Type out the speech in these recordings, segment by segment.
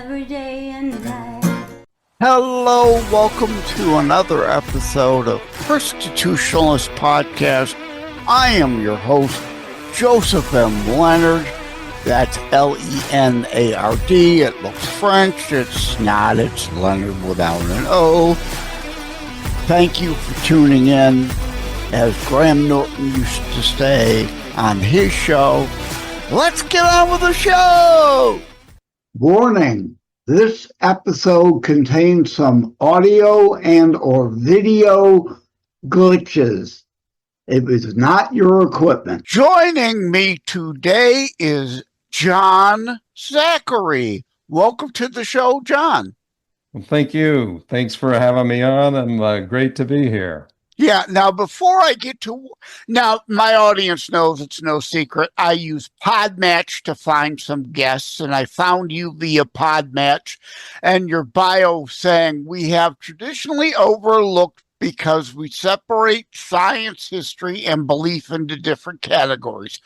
every day and night. Hello, welcome to another episode of Constitutionalist Podcast. I am your host, Joseph M. Leonard. That's Leonard. It looks French. It's not. It's Leonard without an O. Thank you for tuning in. As Graham Norton used to say on his show, let's get on with the show! Warning. This episode contains some audio and or video glitches. It was not your equipment. Joining me today is John Zachary. Welcome to the show, John. Well, thank you. Thanks for having me on. I'm great to be here. Yeah, now before I get to, now my audience knows it's no secret. I use Podmatch to find some guests, and I found you via Podmatch, and your bio saying we have traditionally overlooked because we separate science, history, and belief into different categories.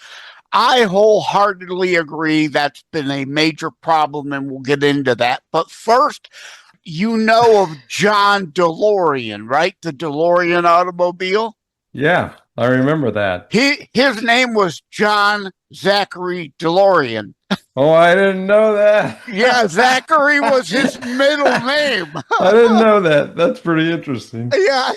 I wholeheartedly agree that's been a major problem, and we'll get into that. But first, you know of John DeLorean, right? The DeLorean automobile? Yeah, I remember that. His name was John Zachary DeLorean. Oh, I didn't know that. Yeah, Zachary was his middle name. I didn't know that. That's pretty interesting. Yeah,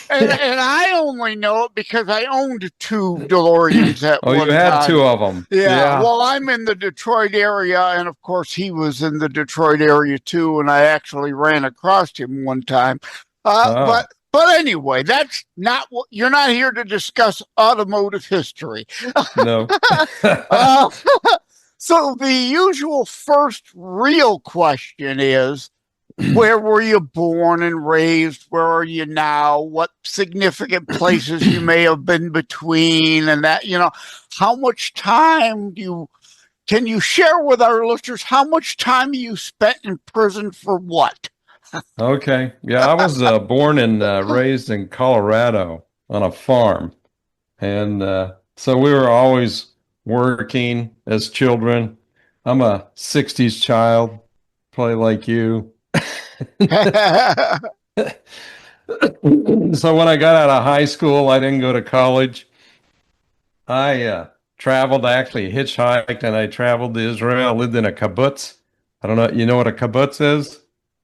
and I only know it because I owned two DeLoreans at one time. Oh, you had two of them. Yeah, well, I'm in the Detroit area, and of course, he was in the Detroit area too, and I actually ran across him one time. But anyway, that's not what you're not here to discuss automotive history. No. So the usual first real question is, where were you born and raised? Where are you now? What significant places you may have been between, and that, how much time can you share with our listeners how much time you spent in prison for what? Okay. Yeah, I was born and raised in Colorado on a farm. And so we were always working as children. I'm a 60s child, probably like you. So when I got out of high school, I didn't go to college. I traveled, I actually hitchhiked, and I traveled to Israel. I lived in a kibbutz. I don't know, you know what a kibbutz is?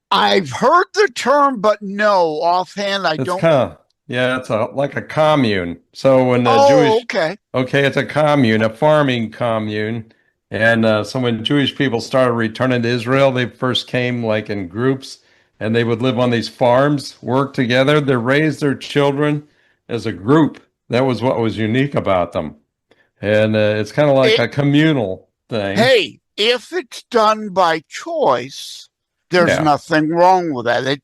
I've heard the term, but no, offhand, I don't. Yeah, it's like a commune. So when the okay, it's a commune, a farming commune. And so when Jewish people started returning to Israel, they first came like in groups, and they would live on these farms, work together. They raised their children as a group. That was what was unique about them. And it's kind of like a communal thing. Hey, if it's done by choice, there's nothing wrong with that.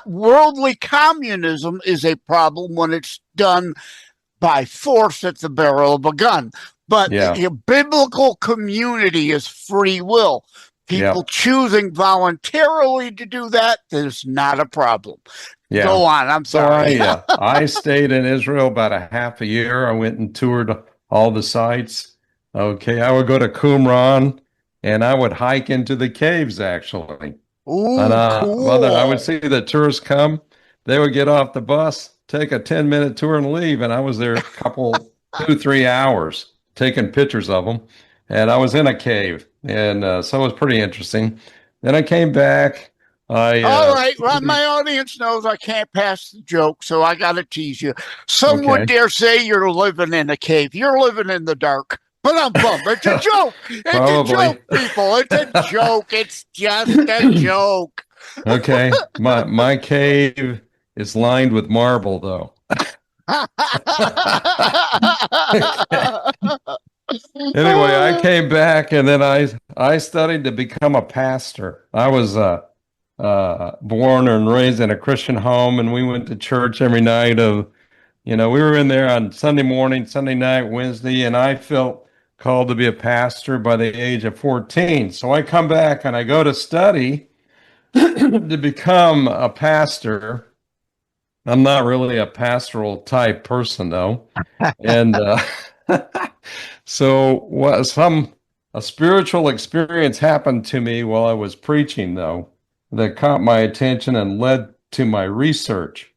Worldly communism is a problem when it's done by force at the barrel of a gun. But a biblical community is free will. People choosing voluntarily to do that, there's not a problem. Yeah. Go on. I'm sorry. So I stayed in Israel about a half a year. I went and toured all the sites. Okay. I would go to Qumran, and I would hike into the caves, actually. Ooh, and, cool. I would see the tourists come. They would get off the bus, take a 10-minute tour, and leave. And I was there a couple, 2-3 hours taking pictures of them. And I was in a cave. And so it was pretty interesting. Then I came back. All right. Well, my audience knows I can't pass the joke, so I got to tease you. Some would dare say you're living in a cave. You're living in the dark. But I'm bummed. It's a joke. It's a joke, people. It's a joke. It's just a joke. Okay. My cave is lined with marble, though. Anyway, I came back, and then I studied to become a pastor. I was born and raised in a Christian home, and we went to church every night we were in there on Sunday morning, Sunday night, Wednesday, and I felt called to be a pastor by the age of 14. So I come back and I go to study to become a pastor. I'm not really a pastoral type person, though. And so some A spiritual experience happened to me while I was preaching, though, that caught my attention and led to my research.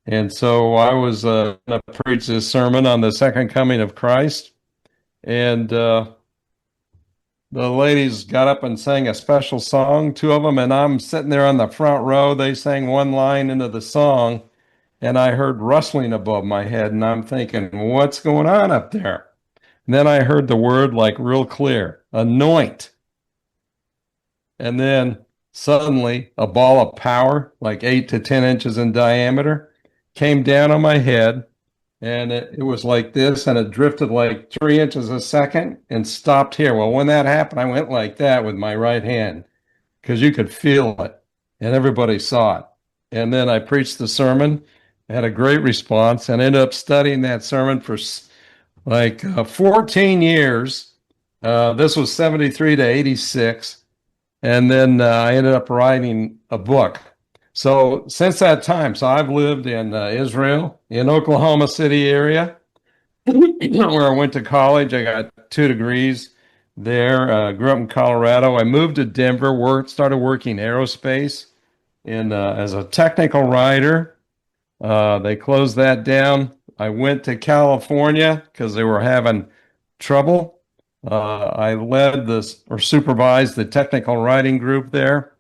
And so I was going to preach this sermon on the second coming of Christ. And the ladies got up and sang a special song, two of them, and I'm sitting there on the front row. They sang one line into the song, and I heard rustling above my head, and I'm thinking, what's going on up there? And then I heard the word like real clear, anoint. And then suddenly a ball of power, like 8 to 10 inches in diameter, came down on my head. And it was like this, and it drifted like 3 inches a second and stopped here. Well, when that happened, I went like that with my right hand because you could feel it and everybody saw it. And then I preached the sermon, had a great response, and ended up studying that sermon for like 14 years. This was 73 to 86. And then I ended up writing a book. So since that time, so I've lived in Israel, in Oklahoma City area, where I went to college. I got 2 degrees there. Grew up in Colorado. I moved to Denver, started working aerospace as a technical writer. They closed that down. I went to California because they were having trouble. I led or supervised the technical writing group there.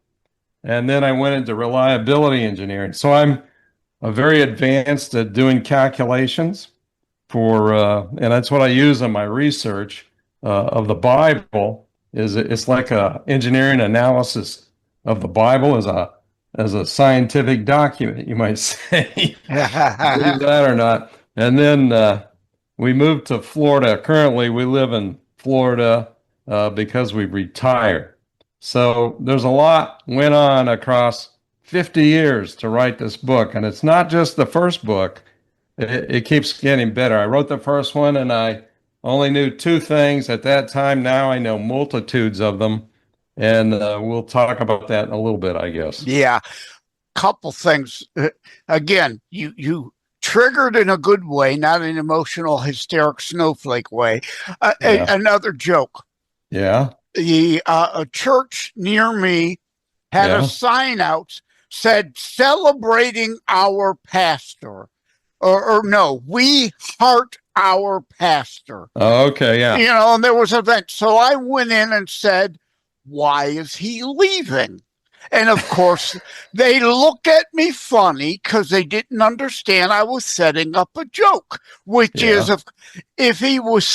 And then I went into reliability engineering. So I'm very advanced at doing calculations and that's what I use in my research of the Bible. It's like a engineering analysis of the Bible as a scientific document, you might say. Believe that or not. And then we moved to Florida. Currently, we live in Florida because we retired. So there's a lot went on across 50 years to write this book. And it's not just the first book. It keeps getting better. I wrote the first one and I only knew 2 things at that time. Now I know multitudes of them. And we'll talk about that in a little bit, I guess. Yeah. Couple things. Again, you triggered in a good way, not an emotional, hysteric snowflake way. Another joke. Yeah. A church near me had a sign out said celebrating our pastor, or no, we heart our pastor. Oh, okay, yeah. And there was an event. So I went in and said, why is he leaving? And of course, they looked at me funny because they didn't understand I was setting up a joke, which is if he was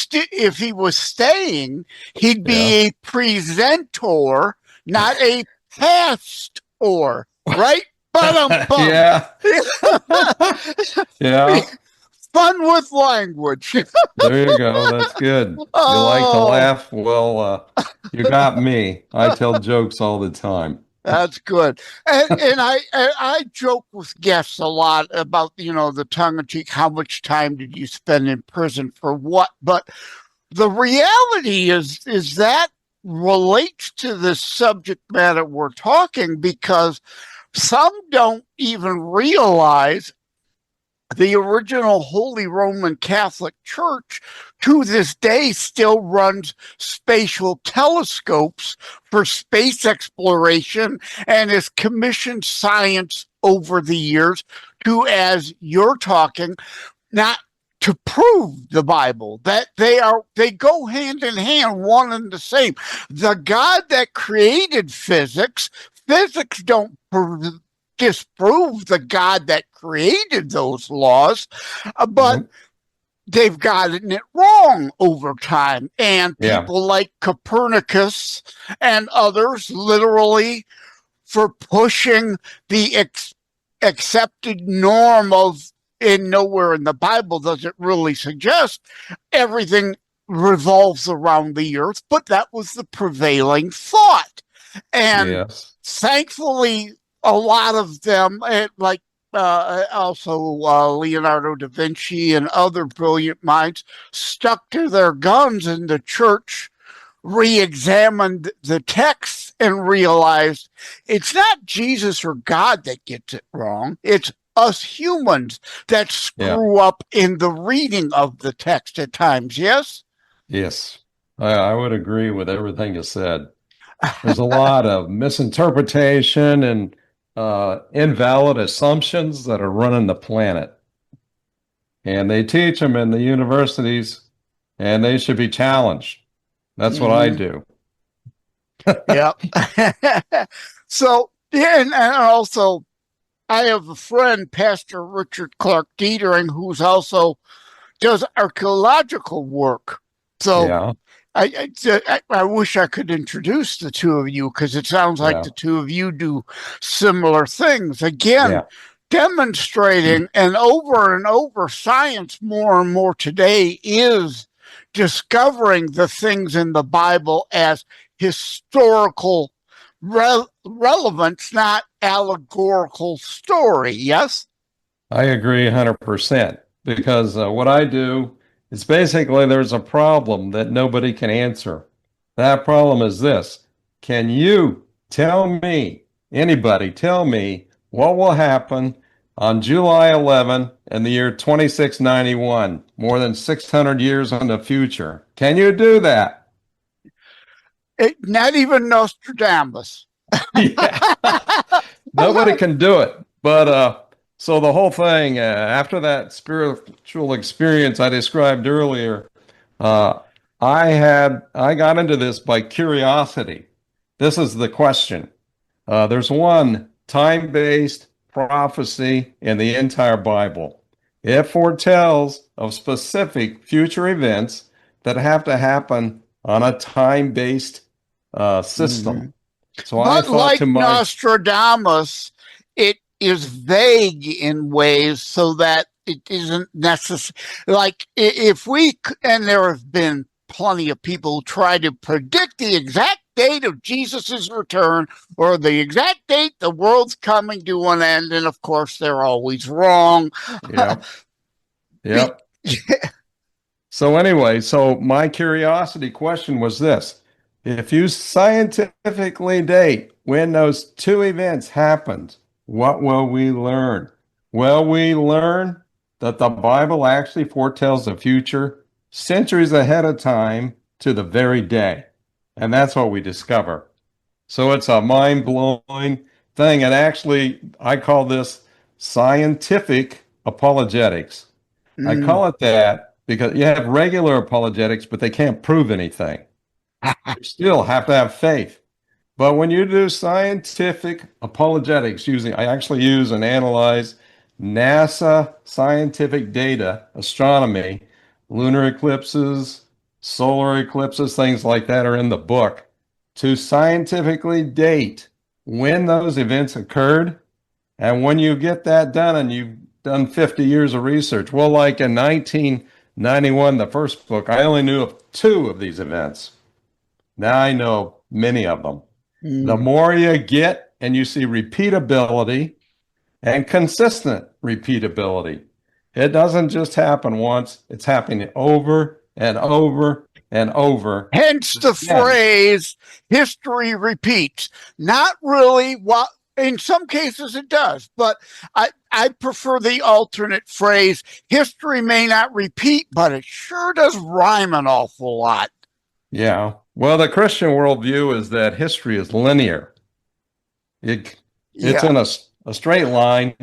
staying, he'd be a presenter, not a pastor, right? Yeah. Yeah. Fun with language. There you go. That's good. You like to laugh? Well, you got me. I tell jokes all the time. That's good. And I joke with guests a lot about, the tongue-in-cheek, how much time did you spend in prison for what? But the reality is that relates to the subject matter we're talking, because some don't even realize the original Holy Roman Catholic Church to this day still runs spatial telescopes for space exploration and has commissioned science over the years to, as you're talking, not to prove the Bible, that they go hand in hand, one and the same. The God that created physics don't disprove the God that created those laws, but they've gotten it wrong over time. And people like Copernicus and others, literally, for pushing the accepted norm of, and nowhere in the Bible does it really suggest everything revolves around the earth, but that was the prevailing thought. And thankfully, a lot of them, like also Leonardo da Vinci and other brilliant minds, stuck to their guns, and the church re-examined the text and realized it's not Jesus or God that gets it wrong. It's us humans that screw up in the reading of the text at times. Yes? Yes. I would agree with everything you said. There's a lot of misinterpretation and invalid assumptions that are running the planet. And they teach them in the universities, and they should be challenged. That's what I do. Yep. So, yeah, and also, I have a friend, Pastor Richard Clark Dietering, who's also does archaeological work. So, Yeah, I wish I could introduce the two of you because it sounds like yeah, the two of you do similar things. Again, yeah. demonstrating and over, science more and more today is discovering the things in the Bible as historical relevance, not allegorical story. Yes? I agree 100% because what I do is basically there's a problem that nobody can answer. That problem is this. Can you tell me, anybody tell me what will happen on July 11 in the year 2691, more than 600 years in the future? Can you do that? Not even Nostradamus. Yeah. Nobody can do it. But so the whole thing, after that spiritual experience I described earlier, uh, I got into this by curiosity. This is the question. There's one time-based prophecy in the entire Bible. It foretells of specific future events that have to happen on a time-based system. Mhm. So I But thought like to my Nostradamus, it is vague in ways so that it isn't necessary. Like if we, and there have been plenty of people who try to predict the exact date of Jesus's return or the exact date the world's coming to an end, and of course they're always wrong. Yep. Be- Yep. So anyway, so my curiosity question was this. If you scientifically date when those two events happened, what will we learn? Will we learn that the Bible actually foretells the future centuries ahead of time to the very day? And that's what we discover. So it's a mind-blowing thing. And actually, I call this scientific apologetics. I Mm. call it that because you have regular apologetics, but they can't prove anything. You still have to have faith. But when you do scientific apologetics, I actually use and analyze NASA scientific data, astronomy, lunar eclipses, solar eclipses, things like that are in the book to scientifically date when those events occurred. And when you get that done and you've done 50 years of research, well, like in 1991, the first book, I only knew of two of these events. Now I know many of them. The Mm. more you get and you see repeatability and consistent repeatability, it doesn't just happen once, it's happening over and over and over Hence the again. phrase history repeats. Not really what in some cases it does, but I prefer the alternate phrase history may not repeat, but it sure does rhyme an awful lot. Yeah. Well, the Christian worldview is that history is linear. It's Yeah. in a straight line,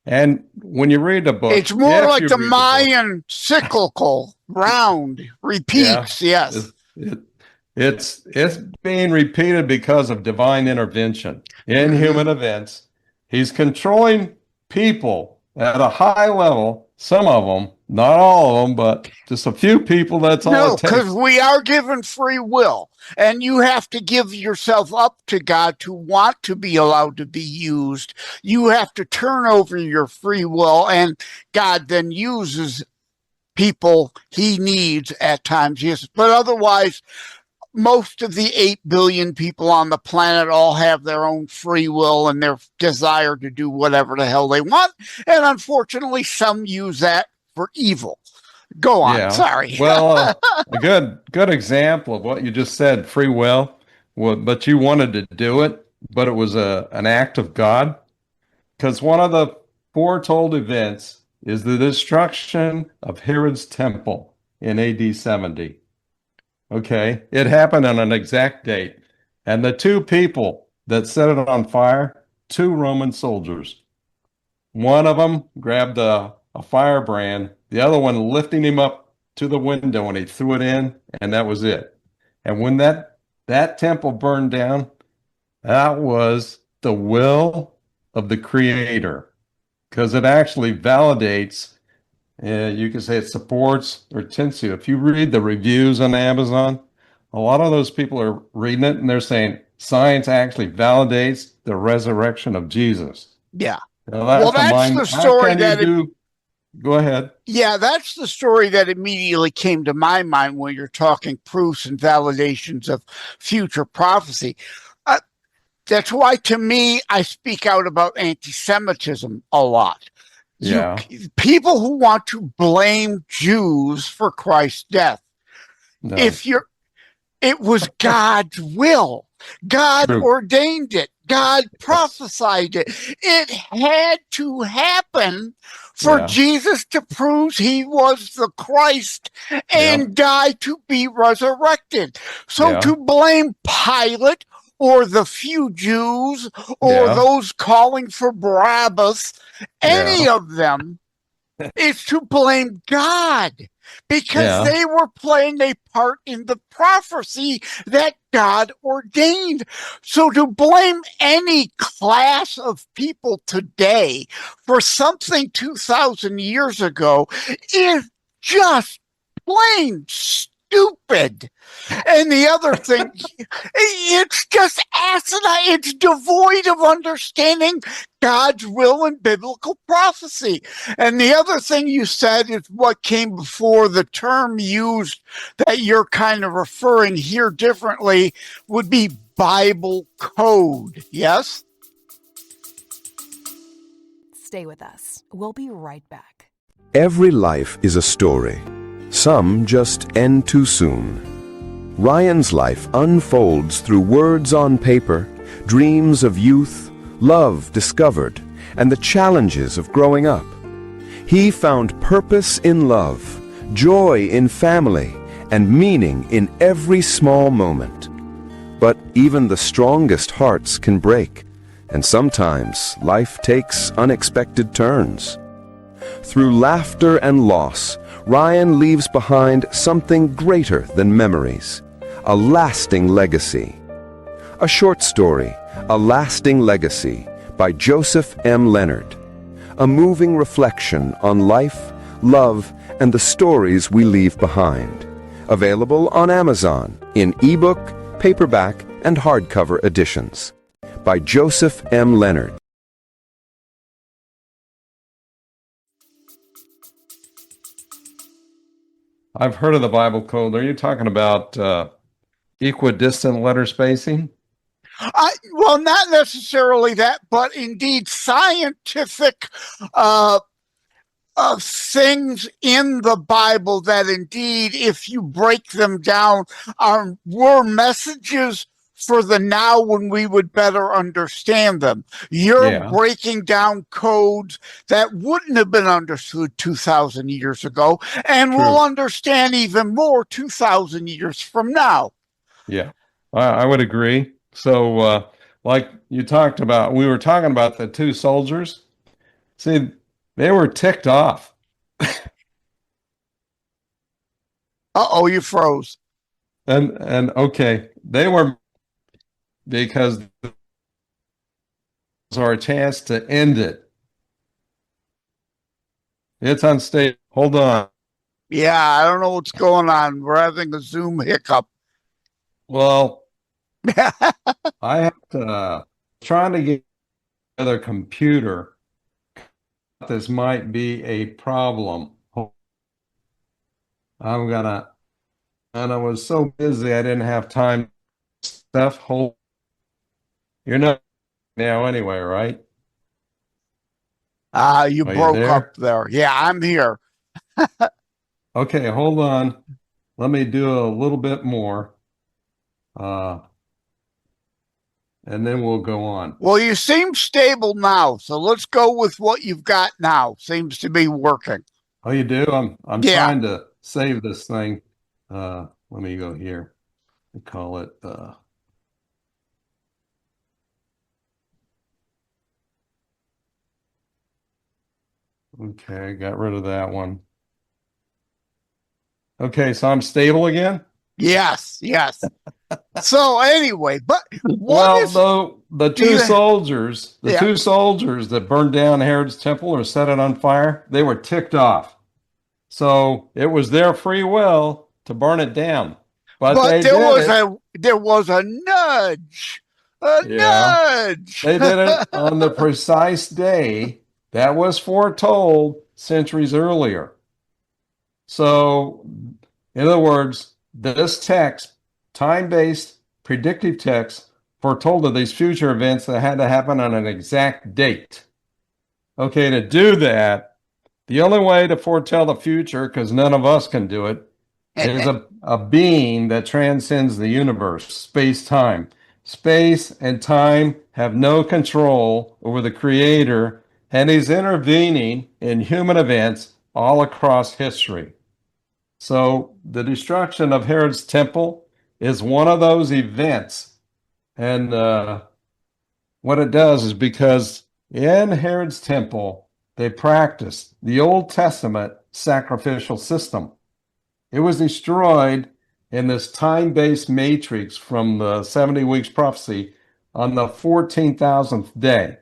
and when you read the book, It's more if like you the read the book, Mayan cyclical round yeah, repeats, yes. it, it, it's being repeated because of divine intervention in Mm-hmm. human events. He's controlling people at a high level, some of them, not all of them, but just a few people, that's all No, it because takes. we are given free will, and you have to give yourself up to God to want to be allowed to be used. You have to turn over your free will, and God then uses people he needs at times. Yes, but otherwise, most of the 8 billion people on the planet all have their own free will and their desire to do whatever the hell they want. And unfortunately, some use that for evil. Go on. Yeah. Sorry. Well, a good example of what you just said, free will, but you wanted to do it, but it was an act of God. Because one of the foretold events is the destruction of Herod's temple in AD 70. Okay. It happened on an exact date. And the two people that set it on fire, two Roman soldiers. One of them grabbed a firebrand, the other one lifting him up to the window and he threw it in, and that was it. And when that temple burned down, that was the will of the Creator, because it actually validates, you can say it supports or tends to. If you read the reviews on Amazon, a lot of those people are reading it and they're saying science actually validates the resurrection of Jesus. Yeah. Now, Well, that's the story Go ahead. Yeah, that's the story that immediately came to my mind when you're talking proofs and validations of future prophecy. That's why, to me, I speak out about anti-Semitism a lot. Yeah. People who want to blame Jews for Christ's death. No. It was God's will. God True. ordained it. God prophesied it. It had to happen for Jesus to prove he was the Christ and die to be resurrected. So to blame Pilate or the few Jews or those calling for Barabbas, any of them, is to blame God, because they were playing a part in the prophecy that God ordained. So to blame any class of people today for something 2,000 years ago is just plain stupid. And the other thing, it's just asinine. It's devoid of understanding God's will and biblical prophecy. And the other thing you said is what came before the term used that you're kind of referring here differently would be Bible code. Yes? Stay with us. We'll be right back. Every life is a story. Some just end too soon. Ryan's life unfolds through words on paper, dreams of youth, love discovered, and the challenges of growing up. He found purpose in love, joy in family, and meaning in every small moment. But even the strongest hearts can break, and sometimes life takes unexpected turns. Through laughter and loss, Ryan leaves behind something greater than memories, a lasting legacy. A short story, A Lasting Legacy, by Joseph M. Leonard. A moving reflection on life, love, and the stories we leave behind. Available on Amazon in ebook, paperback, and hardcover editions. By Joseph M. Leonard. I've heard of the Bible code. Are you talking about equidistant letter spacing? Well, not necessarily that, but indeed scientific things in the Bible that indeed, if you break them down, were messages for the now when we would better understand them. You're breaking down codes that wouldn't have been understood 2,000 years ago and will understand even more 2,000 years from now. Yeah, I would agree. So, like you talked about, we were talking about the two soldiers. See, they were ticked off. Uh-oh, you froze. And okay, they were, because it was our chance to end it. It's unstable. Hold on. Yeah, I don't know what's going on. We're having a Zoom hiccup. Well, I have to trying to get another computer. This might be a problem. I'm gonna, and I was so busy I didn't have time. Stuff. Hold. You're not now anyway, right? You broke up there. Yeah, I'm here. Okay, hold on. Let me do a little bit more. And then we'll go on. Well, you seem stable now, so let's go with what you've got now. Seems to be working. Oh, you do? I'm trying to save this thing. let me go here. We call it okay, got rid of that one. Okay, so I'm stable again? Yes, yes. So anyway, but the two soldiers, two soldiers that burned down Herod's temple or set it on fire, they were ticked off. So it was their free will to burn it down. But they there did was it. there was a nudge. A nudge. They did it on the precise day that was foretold centuries earlier. So, in other words, this text, time-based predictive text, foretold of these future events that had to happen on an exact date. Okay, to do that, the only way to foretell the future, because none of us can do it, is a being that transcends the universe, space-time. Space and time have no control over the Creator, and He's intervening in human events all across history. So the destruction of Herod's temple is one of those events. And what it does is because in Herod's temple, they practiced the Old Testament sacrificial system. It was destroyed in this time-based matrix from the 70 weeks prophecy on the 14,000th day.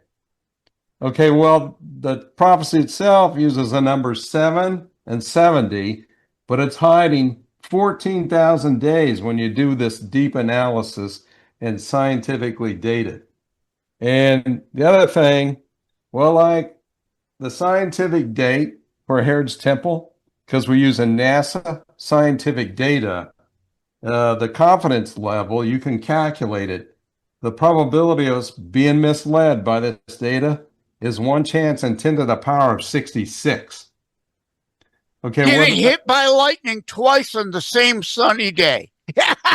Okay, well, the prophecy itself uses the numbers 7 and 70, but it's hiding 14,000 days when you do this deep analysis and scientifically date it. And the other thing, well, like the scientific date for Herod's temple, because we're using NASA scientific data, the confidence level, you can calculate it. The probability of us being misled by this data is 1 chance in 10 to the power of 66. Okay, getting hit by lightning twice on the same sunny day.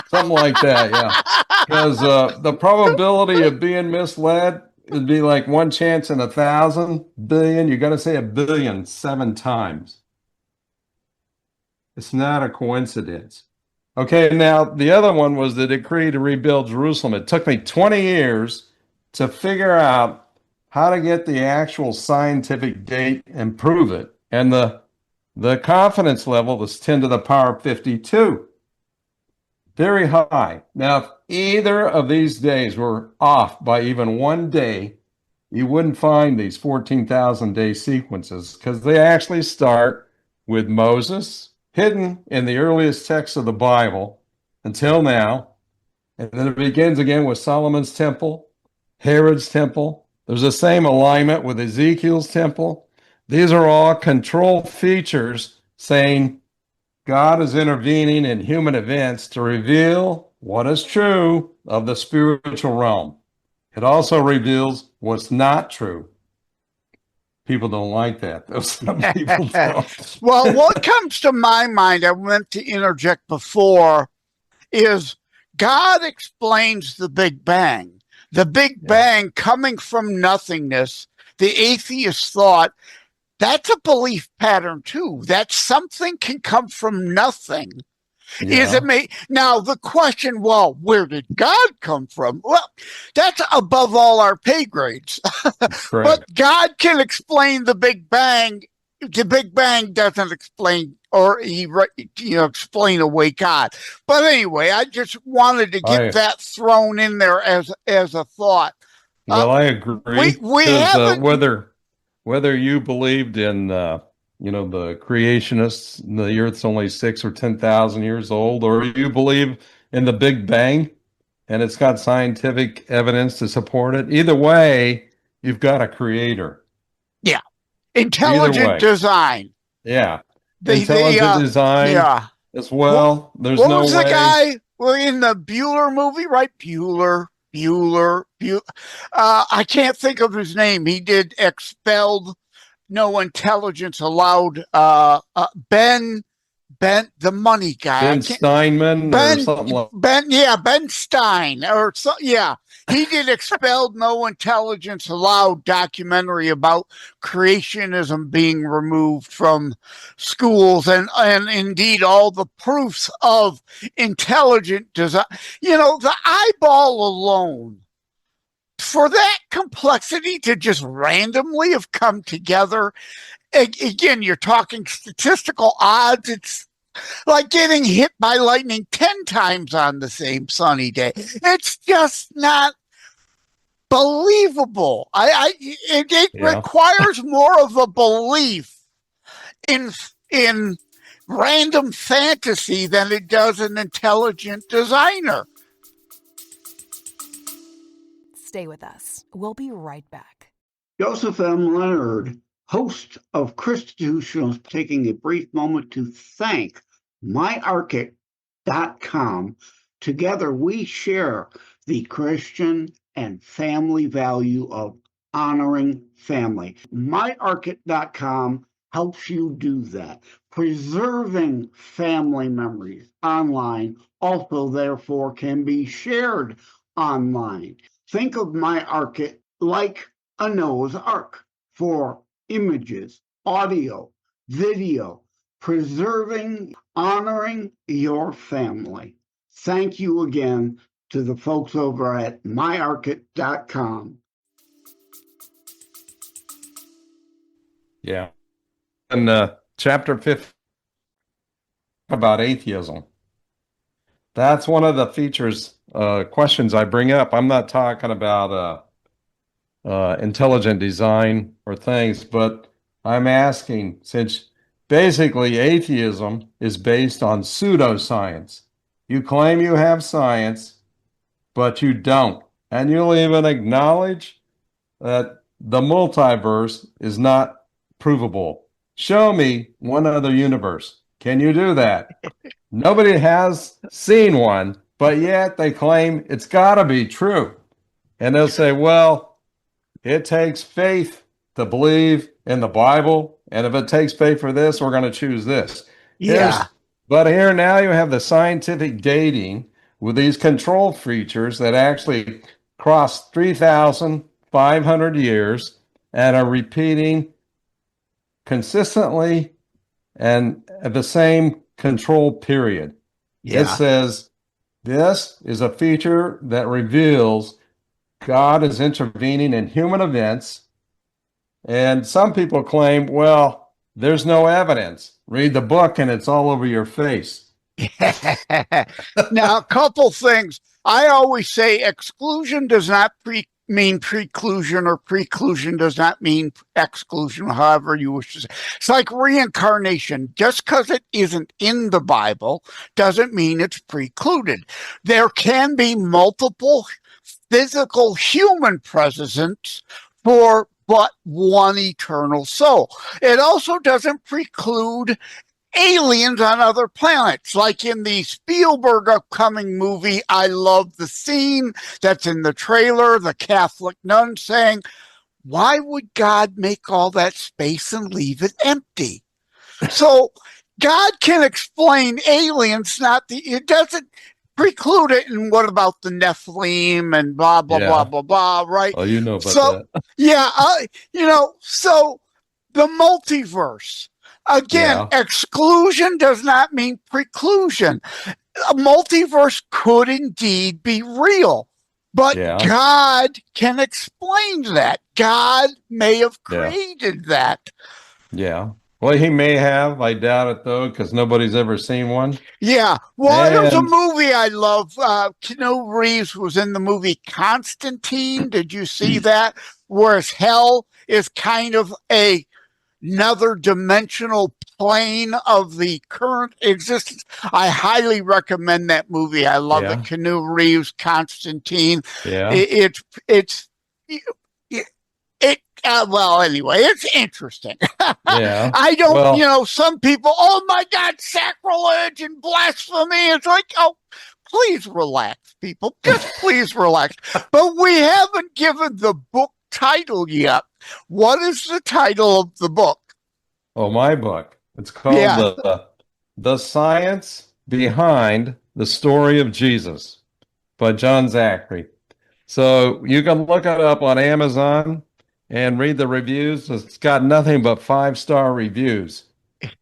Something like that, yeah. Because the probability of being misled would be like 1 chance in 1,000 billion. You got to say 1 billion 7 times. It's not a coincidence. Okay, now the other one was the decree to rebuild Jerusalem. It took me 20 years to figure out how to get the actual scientific date and prove it. And the confidence level was 10 to the power of 52. Very high. Now, if either of these days were off by even 1 day, you wouldn't find these 14,000 day sequences because they actually start with Moses, hidden in the earliest texts of the Bible until now. And then it begins again with Solomon's temple, Herod's temple. There's the same alignment with Ezekiel's temple. These are all control features saying God is intervening in human events to reveal what is true of the spiritual realm. It also reveals what's not true. People don't like that. Some people don't. Well, what comes to my mind, I meant to interject before, is God explains the Big Bang. The Big Bang coming from nothingness. The atheist thought, that's a belief pattern too, that something can come from nothing. Now the question, well, where did God come from? Well, that's above all our pay grades. But God can explain the Big Bang. The Big Bang doesn't explain explain away God. But anyway, I just wanted to get that thrown in there as a thought. Well, I agree. We haven't whether you believed in the creationists, the Earth's only 6 or 10,000 years old, or you believe in the Big Bang and it's got scientific evidence to support it. Either way, you've got a creator. Yeah. Intelligent design. Yeah. Intelligent design as well. There's no way. What was the guy in the Bueller movie, right? Bueller. I can't think of his name. He did Expelled, No Intelligence Allowed. Ben the money guy. Ben Steinman or something like Ben Stein or so, yeah. He did Expelled No Intelligence Allowed documentary about creationism being removed from schools and indeed all the proofs of intelligent design. You know, the eyeball alone, for that complexity to just randomly have come together. Again, you're talking statistical odds. It's like getting hit by lightning 10 times on the same sunny day. It's just not believable. It requires more of a belief in random fantasy than it does an intelligent designer. Stay with us. We'll be right back. Joseph M. Leonard, host of Christians, taking a brief moment to thank myarchic.com. Together we share the Christian and family value of honoring family. myarchic.com helps you do that. Preserving family memories online also therefore can be shared online. Think of myarchic like a Noah's Ark for images, audio, video, preserving, honoring your family. Thank you again to the folks over at myarchic.com. Yeah. And chapter 5 about atheism. That's one of the features, questions I bring up. I'm not talking about intelligent design or things, but I'm asking, since basically atheism is based on pseudoscience. You claim you have science, but you don't. And you'll even acknowledge that the multiverse is not provable. Show me one other universe. Can you do that? Nobody has seen one, but yet they claim it's got to be true. And they'll say, well, it takes faith to believe in the Bible. And if it takes faith for this, we're going to choose this. Yeah. But here now you have the scientific dating with these control features that actually cross 3,500 years and are repeating consistently and at the same control period. Yeah. It says this is a feature that reveals God is intervening in human events. And some people claim, well, there's no evidence. Read the book and it's all over your face. Now, a couple things. I always say exclusion does not mean preclusion, or preclusion does not mean exclusion, however you wish to say. It's like reincarnation. Just because it isn't in the Bible doesn't mean it's precluded. There can be multiple physical human presence for but one eternal soul. It also doesn't preclude aliens on other planets, like in the Spielberg upcoming movie. I love the scene that's in the trailer, the Catholic nun saying, why would God make all that space and leave it empty? So God can explain aliens, it doesn't preclude it. And what about the Nephilim and blah, blah, blah, blah, blah, right? Oh, you know about that. Yeah, so the multiverse. Again, exclusion does not mean preclusion. A multiverse could indeed be real, but God can explain that. God may have created that. Yeah. Well, he may have. I doubt it, though, because nobody's ever seen one. Yeah. Well, there's a movie I love. Keanu Reeves was in the movie Constantine. Did you see that? Whereas hell is kind of another dimensional plane of the current existence. I highly recommend that movie. I love it. Keanu Reeves, Constantine. Yeah. Well, anyway, it's interesting. Yeah. I don't, some people, oh my God, sacrilege and blasphemy. It's like, oh, please relax, people. Just please relax. But we haven't given the book title yet. What is the title of the book? Oh, my book. It's called The Science Behind the Story of Jesus by John Zachary. So you can look it up on Amazon and read the reviews. It's got nothing but 5-star reviews.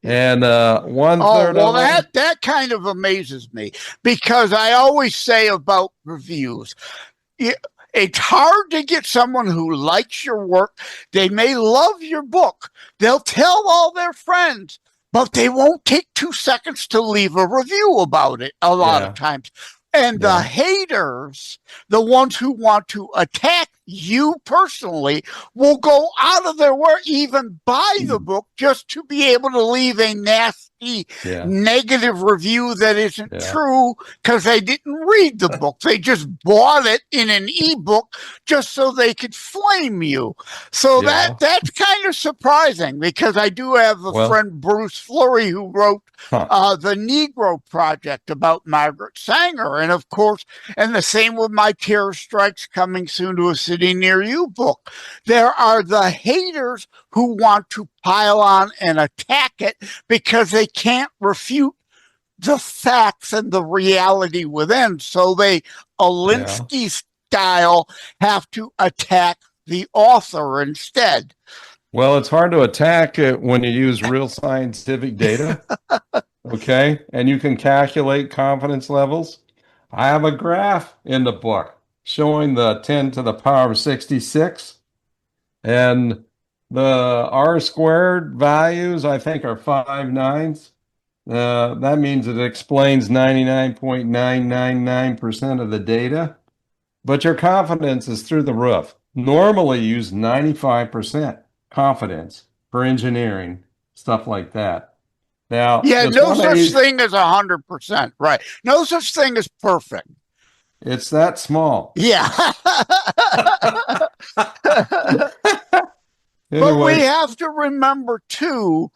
And one Oh, third well, of them. that kind of amazes me, because I always say about reviews, it's hard to get someone who likes your work. They may love your book. They'll tell all their friends, but they won't take 2 seconds to leave a review about it a lot of times. And the haters, the ones who want to attack you personally, will go out of their way, even buy the book, just to be able to leave a nasty, negative review that isn't true, because they didn't read the book. They just bought it in an ebook just so they could flame you. So that's kind of surprising, because I do have a friend, Bruce Fleury, who wrote the Negro Project about Margaret Sanger. And of course, and the same with my Terror Strikes Coming Soon to a City Near You book. There are the haters who want to pile on and attack it because they can't refute the facts and the reality within. So they, Alinsky style, have to attack the author instead. Well, it's hard to attack it when you use real scientific data, okay? And you can calculate confidence levels. I have a graph in the book showing the 10 to the power of 66, and the R-squared values, I think, are 5 nines. That means it explains 99.999% of the data, but your confidence is through the roof. Normally use 95% confidence for engineering, stuff like that. Now, no such thing as 100%, right? No such thing as perfect. It's that small. Yeah. Anyway. But we have to remember, too,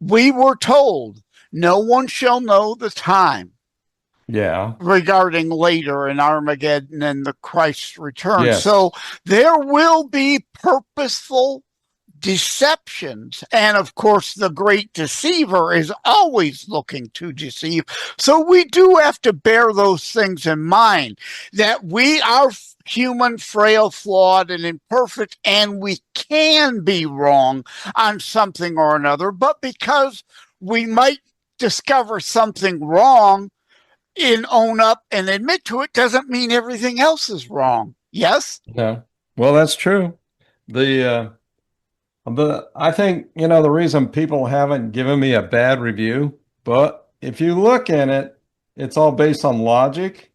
we were told no one shall know the time. Yeah. Regarding later in Armageddon and the Christ's return. Yes. So there will be purposeful deceptions. And of course, the great deceiver is always looking to deceive. So we do have to bear those things in mind, that we are human, frail, flawed, and imperfect, and we can be wrong on something or another. But because we might discover something wrong and own up and admit to it, doesn't mean everything else is wrong. Yes? Yeah. Well, that's true. I think, the reason people haven't given me a bad review, but if you look in it, it's all based on logic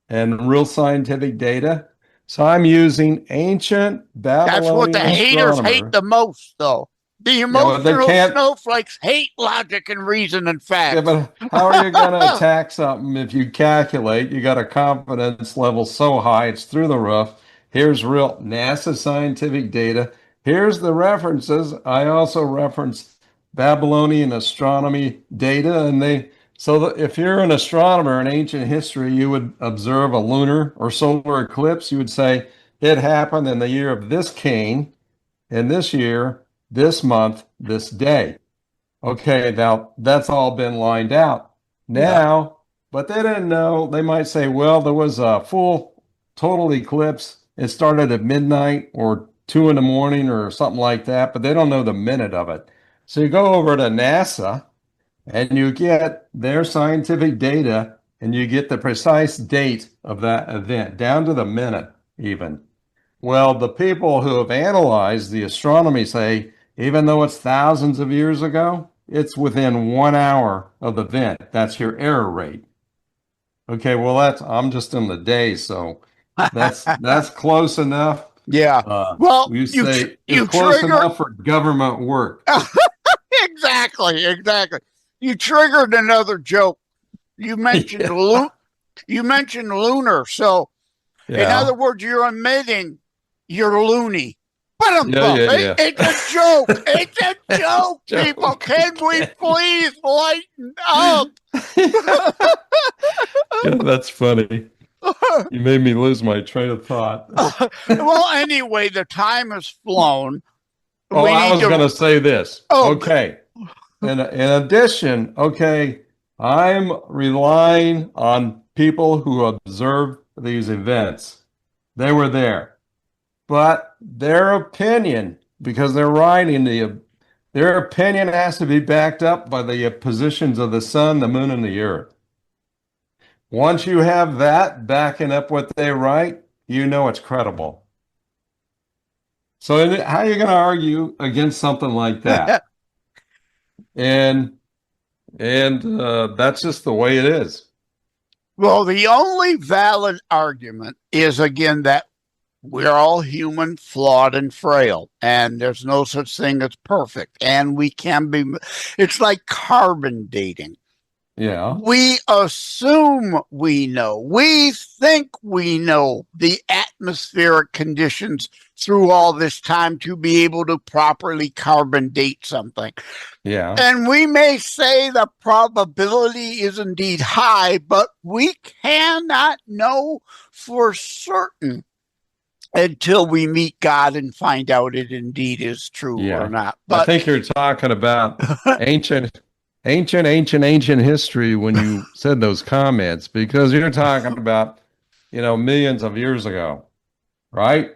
and real scientific data. So I'm using ancient Babylonian That's what the haters hate the most, though. The emotional snowflakes hate logic and reason and facts. Yeah, but how are you going to attack something if you calculate? You got a confidence level so high, it's through the roof. Here's real NASA scientific data. Here's the references. I also referenced Babylonian astronomy data, and so that if you're an astronomer in ancient history, you would observe a lunar or solar eclipse. You would say it happened in the year of this king, in this year, this month, this day. Okay, now that's all been lined out now, but they didn't know. They might say, well, there was a full total eclipse. It started at midnight or 2 in the morning or something like that, but they don't know the minute of it. So you go over to NASA and you get their scientific data and you get the precise date of that event, down to the minute even. Well, the people who have analyzed the astronomy say, even though it's thousands of years ago, it's within 1 hour of the event. That's your error rate. Okay, well, I'm just in the day, so that's close enough. Yeah. Well, you say it's close enough for government work. Exactly. You triggered another joke. You mentioned you mentioned lunar. So, in other words, you're admitting you're loony. But it's a joke. It's a joke, people. Can we please lighten up? Yeah, that's funny. You made me lose my train of thought. Well, anyway, the time has flown. I was going to say this. Oh, okay. in addition, okay, I'm relying on people who observe these events. They were there. But their opinion, because they're writing their opinion has to be backed up by the positions of the sun, the moon, and the earth. Once you have that backing up what they write, you know it's credible. So how are you going to argue against something like that? And that's just the way it is. Well, the only valid argument is, again, that we're all human, flawed, and frail, and there's no such thing as perfect. And we can be, it's like carbon dating. Yeah. We assume we know. We think we know the atmospheric conditions through all this time to be able to properly carbon date something. Yeah. And we may say the probability is indeed high, but we cannot know for certain until we meet God and find out it indeed is true or not. But I think you're talking about ancient history when you said those comments, because you're talking about, millions of years ago, right?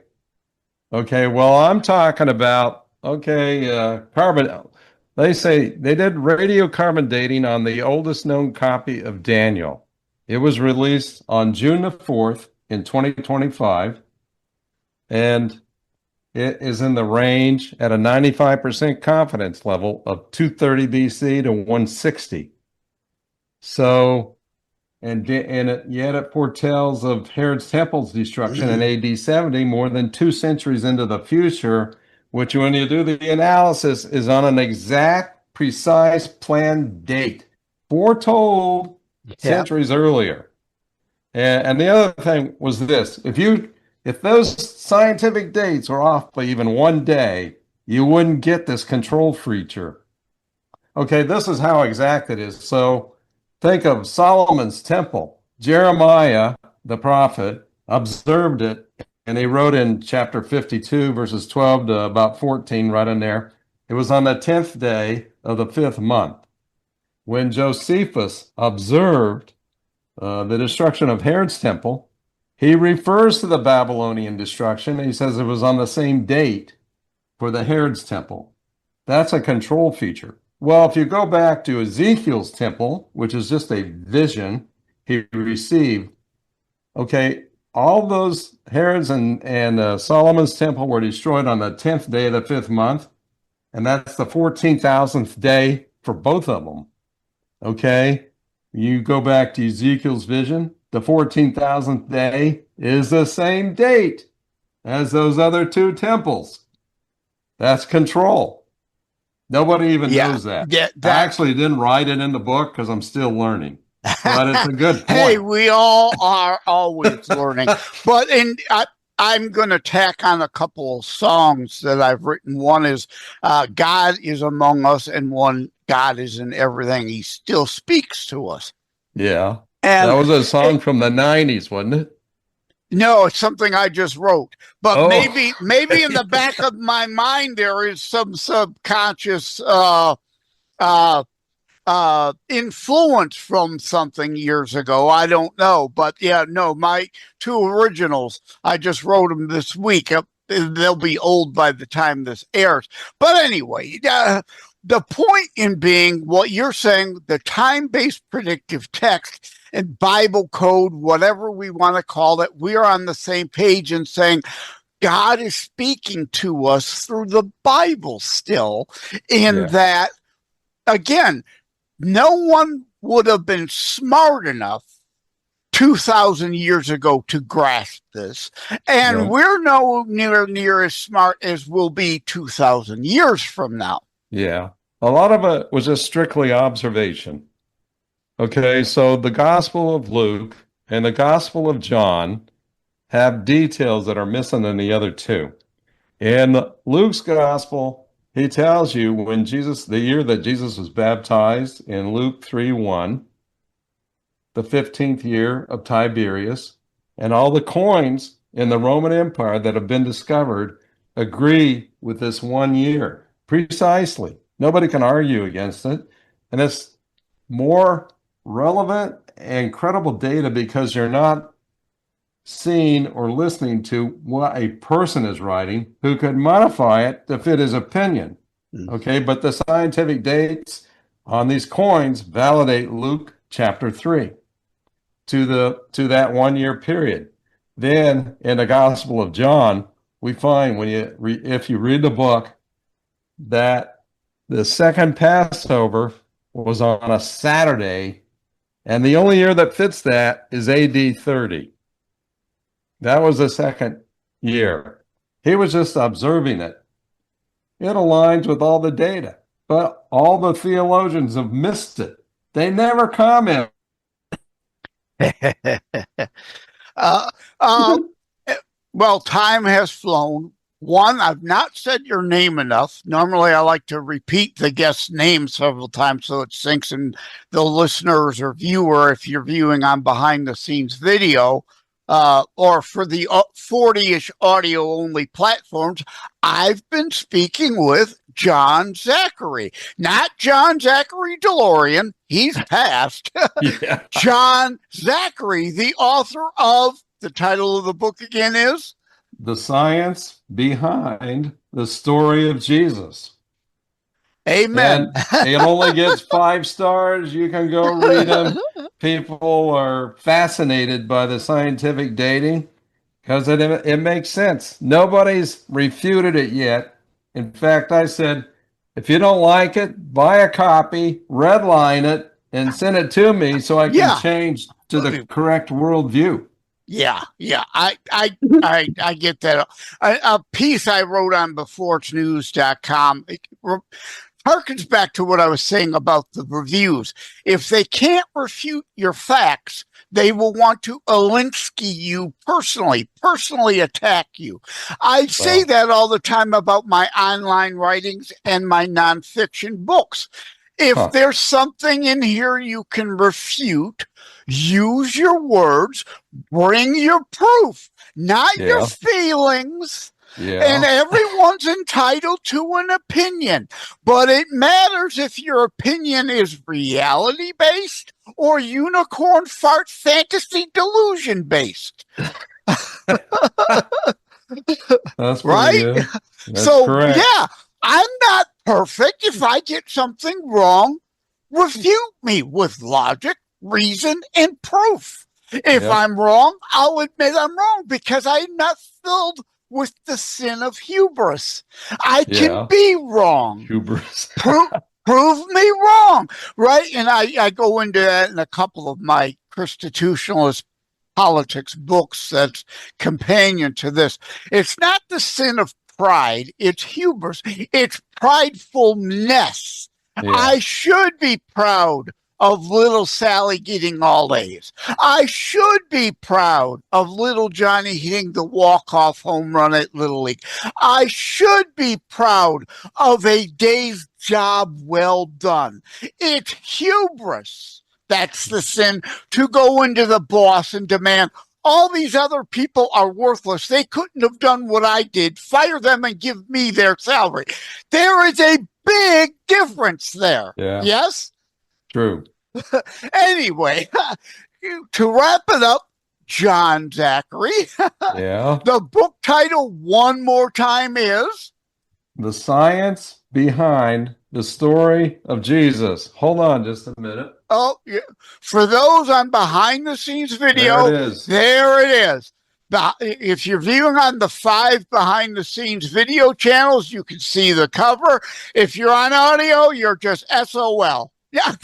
Okay, well, I'm talking about, carbon. They say they did radiocarbon dating on the oldest known copy of Daniel. It was released on June the 4th in 2025, and it is in the range at a 95% confidence level of 230 BC to 160. So, yet it foretells of Herod's temple's destruction in AD 70, more than 2 centuries into the future, which, when you do the analysis, is on an exact, precise planned date, foretold centuries earlier. And the other thing was this: if those scientific dates are off by even one day, you wouldn't get this control feature. Okay, this is how exact it is. So think of Solomon's temple. Jeremiah, the prophet, observed it, and he wrote in chapter 52, verses 12 to about 14, right in there. It was on the 10th day of the 5th month. When Josephus observed the destruction of Herod's temple, he refers to the Babylonian destruction. He says it was on the same date for the Herod's temple. That's a control feature. Well, if you go back to Ezekiel's temple, which is just a vision he received, okay, all those Herod's and Solomon's temple were destroyed on the 10th day of the 5th month, and that's the 14,000th day for both of them. Okay, you go back to Ezekiel's vision, the 14,000th day is the same date as those other 2 temples. That's control. Nobody even knows that. I actually didn't write it in the book because I'm still learning. But it's a good point. Hey, we all are always learning. But I'm going to tack on a couple of songs that I've written. One is God is Among Us, and one, God is in Everything. He still speaks to us. Yeah. And that was a song from the 90s, wasn't it? No, it's something I just wrote. But maybe in the back of my mind there is some subconscious influence from something years ago. I don't know. But yeah, no, my 2 originals, I just wrote them this week. They'll be old by the time this airs. But anyway, the point in being what you're saying, the time-based predictive text and Bible code, whatever we want to call it, we are on the same page in saying God is speaking to us through the Bible still, in that, again, no one would have been smart enough 2,000 years ago to grasp this. And we're nowhere near as smart as we'll be 2,000 years from now. Yeah. A lot of it was just strictly observation. Okay, so the Gospel of Luke and the Gospel of John have details that are missing in the other 2. In Luke's Gospel, he tells you when the year that Jesus was baptized in Luke 3:1, the 15th year of Tiberius, and all the coins in the Roman Empire that have been discovered agree with this 1 year precisely. Nobody can argue against it. And it's more relevant and credible data because you're not seeing or listening to what a person is writing who could modify it to fit his opinion. Okay, but the scientific dates on these coins validate Luke chapter 3 to that 1 year period. Then in the Gospel of John, we find if you read the book that the second Passover was on a Saturday, and the only year that fits that is AD 30. That was the second year. He was just observing it. It aligns with all the data, but all the theologians have missed it. They never comment. Well, time has flown. One, I've not said your name enough. Normally, I like to repeat the guest's name several times so it sinks in the listeners or viewer if you're viewing on behind-the-scenes video. Or for the 40-ish audio-only platforms, I've been speaking with John Zachary. Not John Zachary DeLorean. He's passed. Yeah. John Zachary, the author of, the title of the book again is? The Science Behind the Story of Jesus. Amen. And it only gets 5 stars. You can go read them. People are fascinated by the scientific dating because it makes sense. Nobody's refuted it yet. In fact, I said, if you don't like it, buy a copy, redline it, and send it to me so I can change to the correct worldview. Yeah, I get that. A piece I wrote on beforeitsnews.com harkens back to what I was saying about the reviews. If they can't refute your facts, they will want to Alinsky you personally attack you. I say that all the time about my online writings and my nonfiction books. If there's something in here you can refute, use your words, bring your proof, not your feelings. Yeah. And everyone's entitled to an opinion, but it matters if your opinion is reality-based or unicorn fart fantasy delusion-based. That's right? Good. That's so, correct. Yeah, I'm not perfect. If I get something wrong, refute me with logic, reason, and proof. If I'm wrong, I'll admit I'm wrong because I'm not filled with the sin of hubris. I can be wrong. Hubris. Prove me wrong, right? And I go into that in a couple of my constitutionalist politics books that's companion to this. It's not the sin of pride, it's hubris. It's pridefulness. Yeah. I should be proud of little Sally getting all A's. I should be proud of little Johnny hitting the walk-off home run at Little League. I should be proud of a day's job well done. It's hubris. That's the sin, to go into the boss and demand all these other people are worthless. They couldn't have done what I did. Fire them and give me their salary. There is a big difference there. Yeah. Yes? True. Anyway, to wrap it up, John Zachary, the book title one more time is? The Science Behind the Story of Jesus. Hold on just a minute. Oh, yeah. For those on behind the scenes video, there it is. If you're viewing on the 5 behind the scenes video channels, you can see the cover. If you're on audio, you're just SOL. Yeah,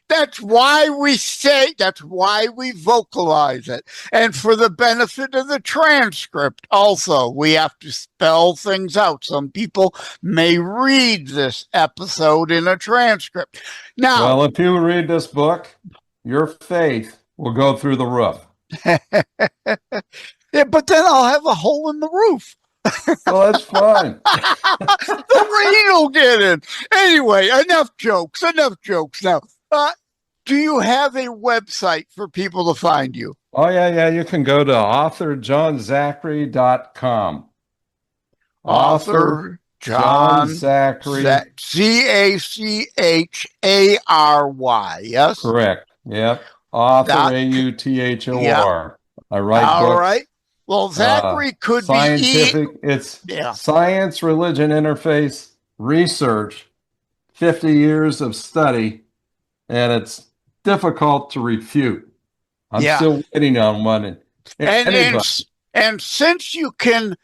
that's why we say, that's why we vocalize it. And for the benefit of the transcript, also, we have to spell things out. Some people may read this episode in a transcript. Now, well, if you read this book, your faith will go through the roof. Yeah, but then I'll have a hole in the roof. Well, that's fine. The rain will get in. Anyway, enough jokes now. Do you have a website for people to find you? Oh, yeah. You can go to authorjohnzachary.com. John Zachary. Zachary, yes? Correct. Yep. Author, Dot- Author. Yeah. I write All books. right. Well, Zachary could Scientific. It's yeah. science, religion, interface, research, 50 years of study, and it's difficult to refute. I'm Yeah. still waiting on one. And since you can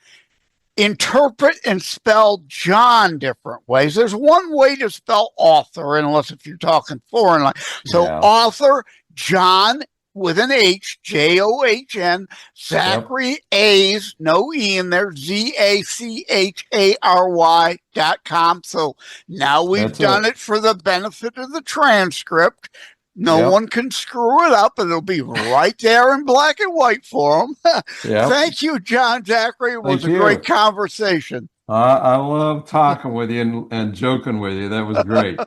interpret and spell John different ways, there's one way to spell author, unless if you're talking foreign language. So Yeah. author, John with an H, John, Zachary, Yep. A's, no E in there, ZACHARY.com. So now we've done it for the benefit of the transcript. No one can screw it up. It'll be right there in black and white for them. Yep. Thank you, John Zachary. It was a great conversation. I love talking with you and joking with you. That was great.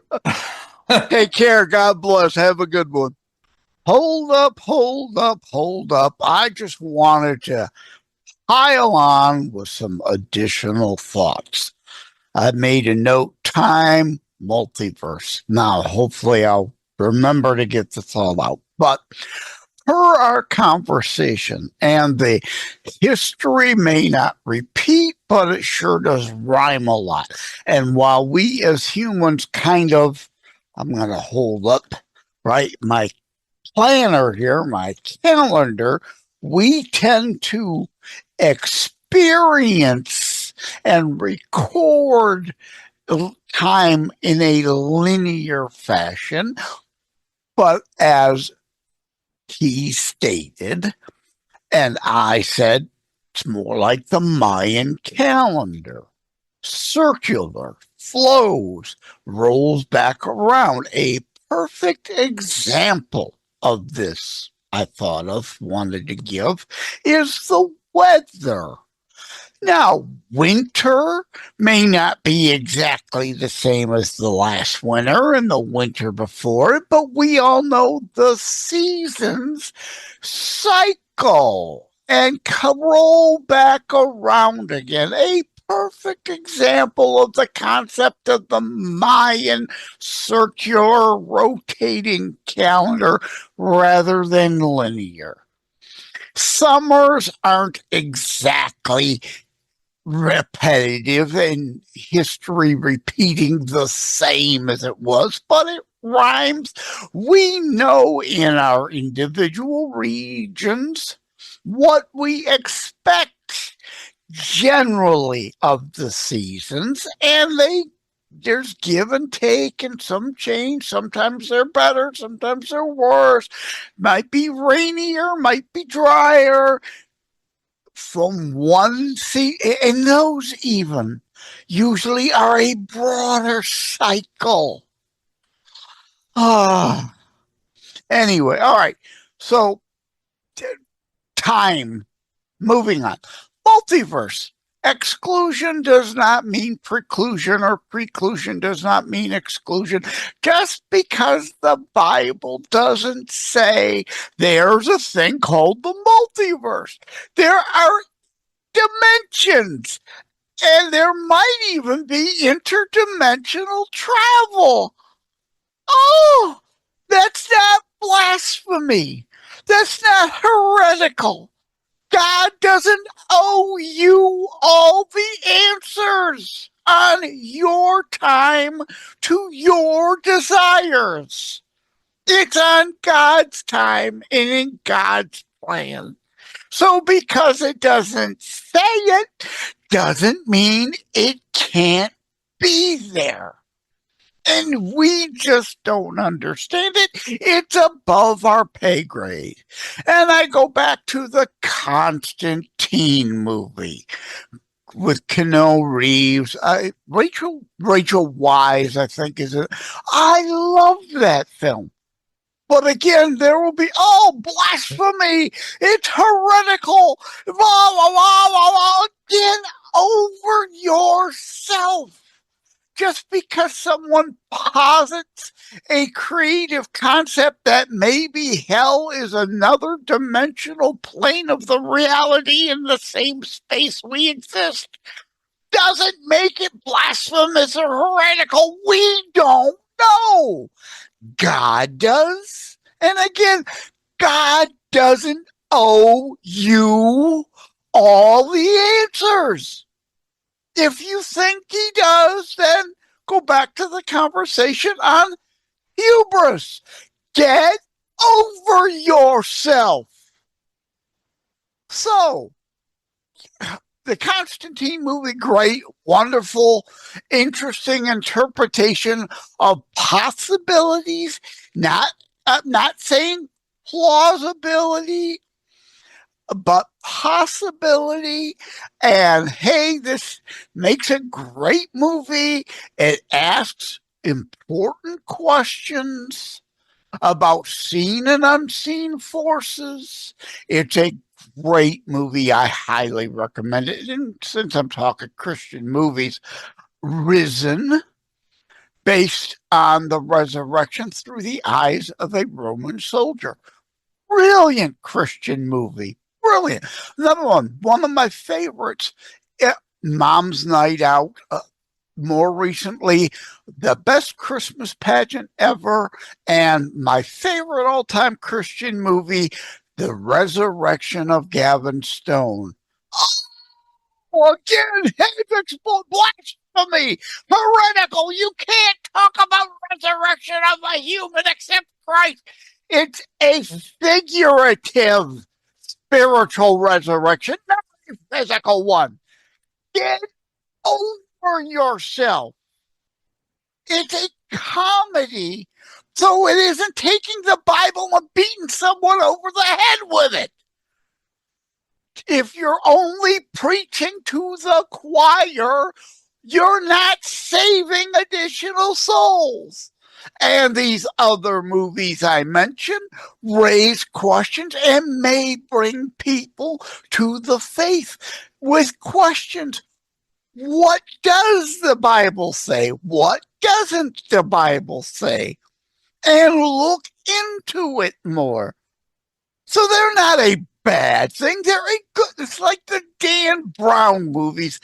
Take care. God bless. Have a good one. Hold up. I just wanted to pile on with some additional thoughts. I made a note, time, multiverse. Now, hopefully I'll remember to get this all out. But per our conversation, and the history may not repeat, but it sure does rhyme a lot. And while we as humans I'm going to hold up, right, my planner here, my calendar, we tend to experience and record time in a linear fashion. But as he stated, and I said, it's more like the Mayan calendar. Circular, flows, rolls back around. A perfect example of this I wanted to give, is the weather. Now, winter may not be exactly the same as the last winter and the winter before it, but we all know the seasons cycle and roll back around again. A perfect example of the concept of the Mayan circular rotating calendar rather than linear. Summers aren't exactly repetitive in history repeating the same as it was, but it rhymes. We know in our individual regions what we expect generally of the seasons, and there's give and take and some change. Sometimes they're better, sometimes they're worse. Might be rainier, might be drier from one season, and those even usually are a broader cycle. Anyway, all right. So time, moving on. Multiverse. Exclusion does not mean preclusion, or preclusion does not mean exclusion. Just because the Bible doesn't say there's a thing called the multiverse. There are dimensions, and there might even be interdimensional travel. Oh, that's not blasphemy. That's not heretical. God doesn't owe you all the answers on your time to your desires. It's on God's time and in God's plan. So because it doesn't say it, doesn't mean it can't be there. And we just don't understand it. It's above our pay grade. And I go back to the Constantine movie with Keanu Reeves. Rachel Weisz, I think, is it. I love that film. But again, there will be, blasphemy. It's heretical. Blah, blah, blah, blah, blah. Get over yourself. Just because someone posits a creative concept that maybe hell is another dimensional plane of the reality in the same space we exist, doesn't make it blasphemous or heretical. We don't know. God does. And again, God doesn't owe you all the answers. If you think he does, then go back to the conversation on hubris. Get over yourself. So, the Constantine movie, great, wonderful, interesting interpretation of possibilities, not saying plausibility, but possibility. And hey, this makes a great movie. It asks important questions about seen and unseen forces. It's a great movie. I highly recommend it. And since I'm talking Christian movies, Risen, based on the resurrection through the eyes of a Roman soldier. Brilliant Christian movie. Brilliant. Another one of my favorites, Mom's Night Out. More recently, the best Christmas pageant ever, and my favorite all-time Christian movie, The Resurrection of Gavin Stone. Oh, again, blasphemy, heretical. You can't talk about resurrection of a human except Christ. It's a figurative spiritual resurrection, not a physical one. Get over yourself. It's a comedy, so it isn't taking the Bible and beating someone over the head with it. If you're only preaching to the choir, you're not saving additional souls. And these other movies I mentioned raise questions and may bring people to the faith with questions. What does the Bible say? What doesn't the Bible say? And look into it more. So they're not a bad thing. They're a good, it's like the Dan Brown movies.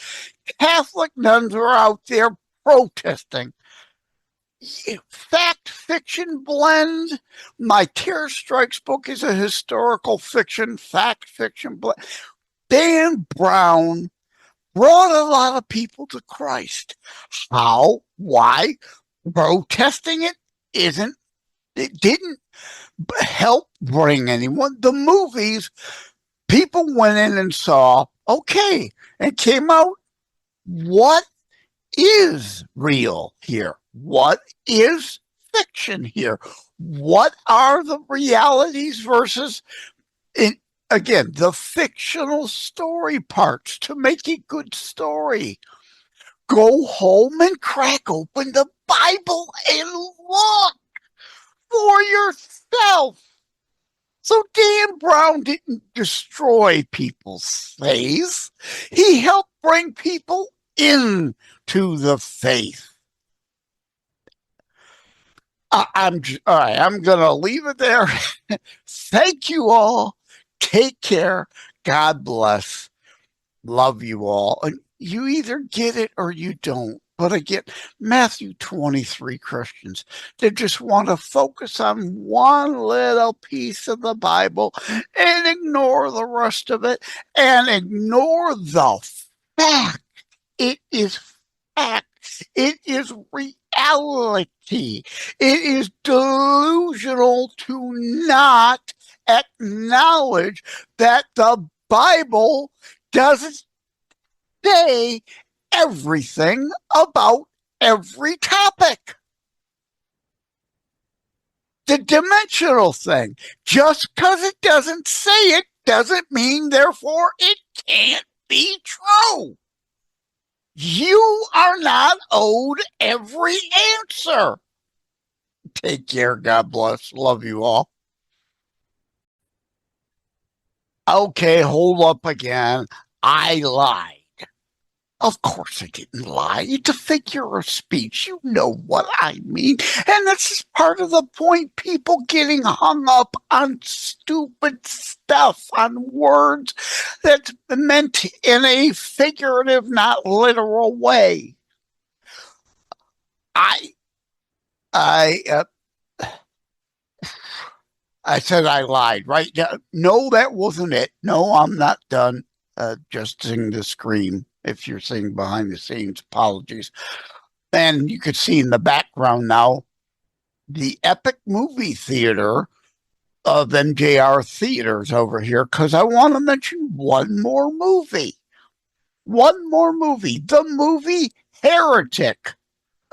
Catholic nuns are out there protesting. Fact fiction blend. My Tear Strikes book is a historical fiction, fact fiction blend. Dan Brown brought a lot of people to Christ. How? Why? Protesting it didn't help bring anyone. The movies, people went in and saw, okay, and came out, what is real here? What is fiction here? What are the realities versus, again, the fictional story parts to make a good story? Go home and crack open the Bible and look for yourself. So Dan Brown didn't destroy people's faith. He helped bring people into the faith. I'm going to leave it there. Thank you all. Take care. God bless. Love you all. And you either get it or you don't. But again, Matthew 23 Christians that just want to focus on one little piece of the Bible and ignore the rest of it and ignore the fact. It is fact. It is reality. It is delusional to not acknowledge that the Bible doesn't say everything about every topic. The dimensional thing, just because it doesn't say it doesn't mean therefore it can't be true. You are not owed every answer. Take care. God bless. Love you all. Okay, hold up again. I lied. Of course I didn't lie. It's a figure of speech. You know what I mean. And this is part of the point. People getting hung up on stupid stuff, on words that's meant in a figurative, not literal way. I said I lied, right? No, that wasn't it. No, I'm not done. Just sing the scream. If you're seeing behind the scenes, apologies. And you could see in the background now the Epic Movie Theater of MJR Theaters over here, because I want to mention one more movie. One more movie. The movie Heretic.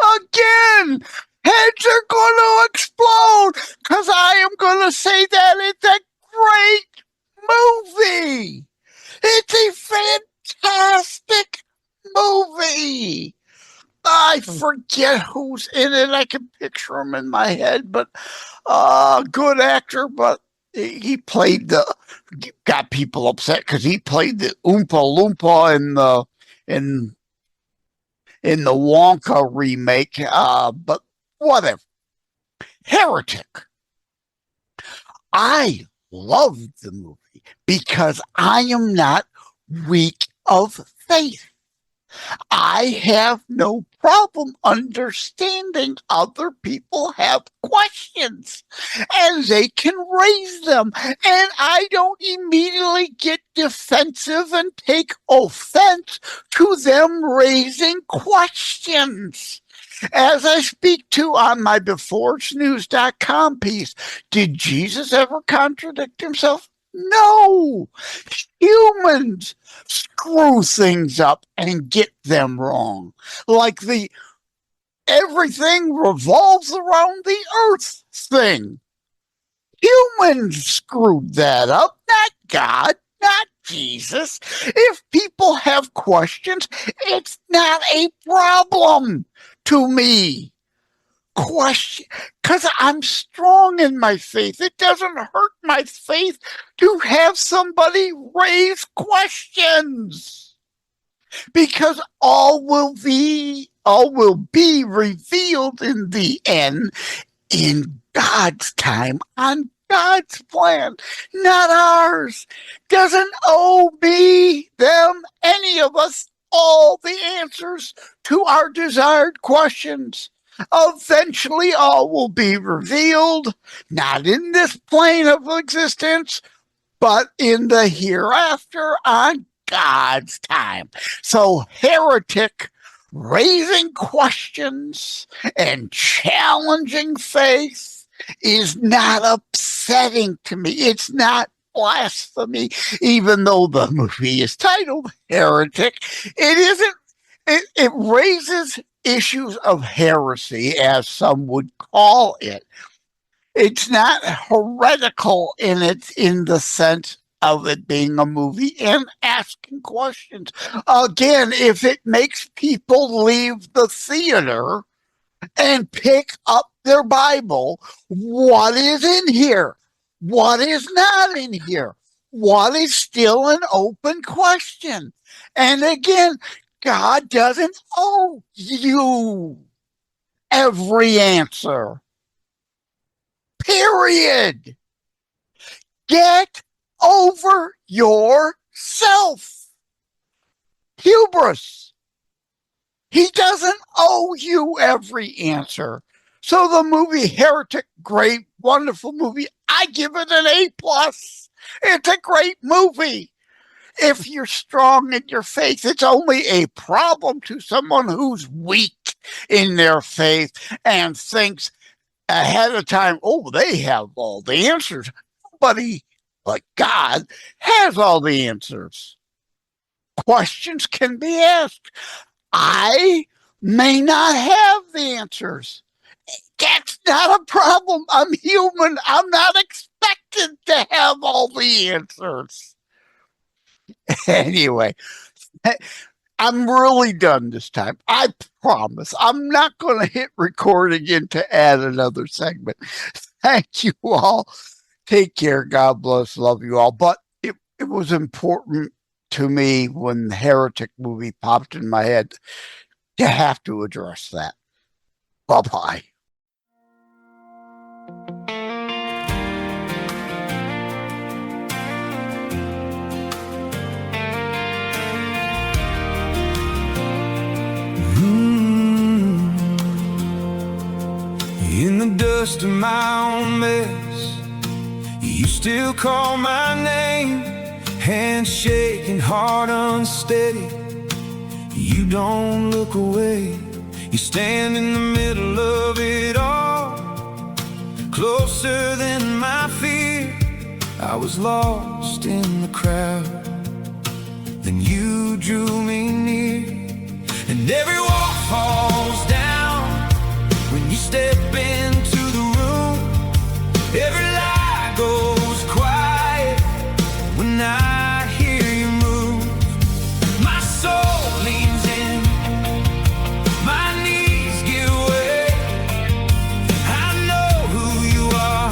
Again, heads are going to explode because I am going to say that it's a great movie. It's a fantastic movie. I forget who's in it. I can picture him in my head, but good actor, but he played got people upset because he played the Oompa Loompa in the Wonka remake, but whatever. Heretic. I loved the movie because I am not weak of faith. I have no problem understanding other people have questions and they can raise them. And I don't immediately get defensive and take offense to them raising questions. As I speak to on my beforesnews.com piece, did Jesus ever contradict himself? No. Humans screw things up and get them wrong. Like everything revolves around the earth thing. Humans screwed that up, not God, not Jesus. If people have questions, it's not a problem to me. Question, because I'm strong in my faith. It doesn't hurt my faith to have somebody raise questions, because all will be revealed in the end in God's time, on God's plan, not ours. Doesn't owe me, them, any of us all the answers to our desired questions. Eventually all will be revealed, not in this plane of existence, but in the hereafter on God's time. So Heretic, raising questions and challenging faith, is not upsetting to me. It's not blasphemy, even though the movie is titled Heretic. It isn't. It raises issues of heresy, as some would call it. It's not heretical in the sense of it being a movie and asking questions. Again, if it makes people leave the theater and pick up their Bible, what is in here? What is not in here? What is still an open question? And again, God doesn't owe you every answer. Period. Get over yourself. Hubris. He doesn't owe you every answer. So the movie Heretic, great, wonderful movie. I give it an A+. It's a great movie. If you're strong in your faith, it's only a problem to someone who's weak in their faith and thinks ahead of time, oh, they have all the answers. Nobody but God has all the answers. Questions can be asked. I may not have the answers. That's not a problem. I'm human. I'm not expected to have all the answers. Anyway, I'm really done this time. I promise. I'm not going to hit record again to add another segment. Thank you all. Take care. God bless. Love you all. But it was important to me, when the Heretic movie popped in my head, you have to address that. Bye-bye. In the dust of my own mess, you still call my name. Hands shaking, heart unsteady. You don't look away. You stand in the middle of it all, closer than my fear. I was lost in the crowd, then you drew me near. And every wall falls down when you step into the room. Every lie goes quiet when I hear you move. My soul leans in, my knees give way. I know who you are,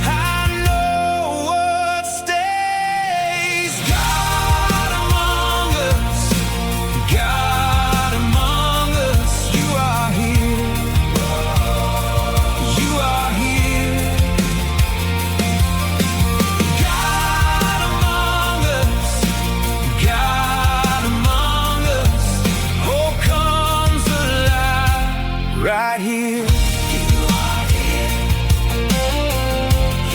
I know what stays. God among us, God among us, you are here, you are here. God among us, God among us, hope comes alive right here. You are here,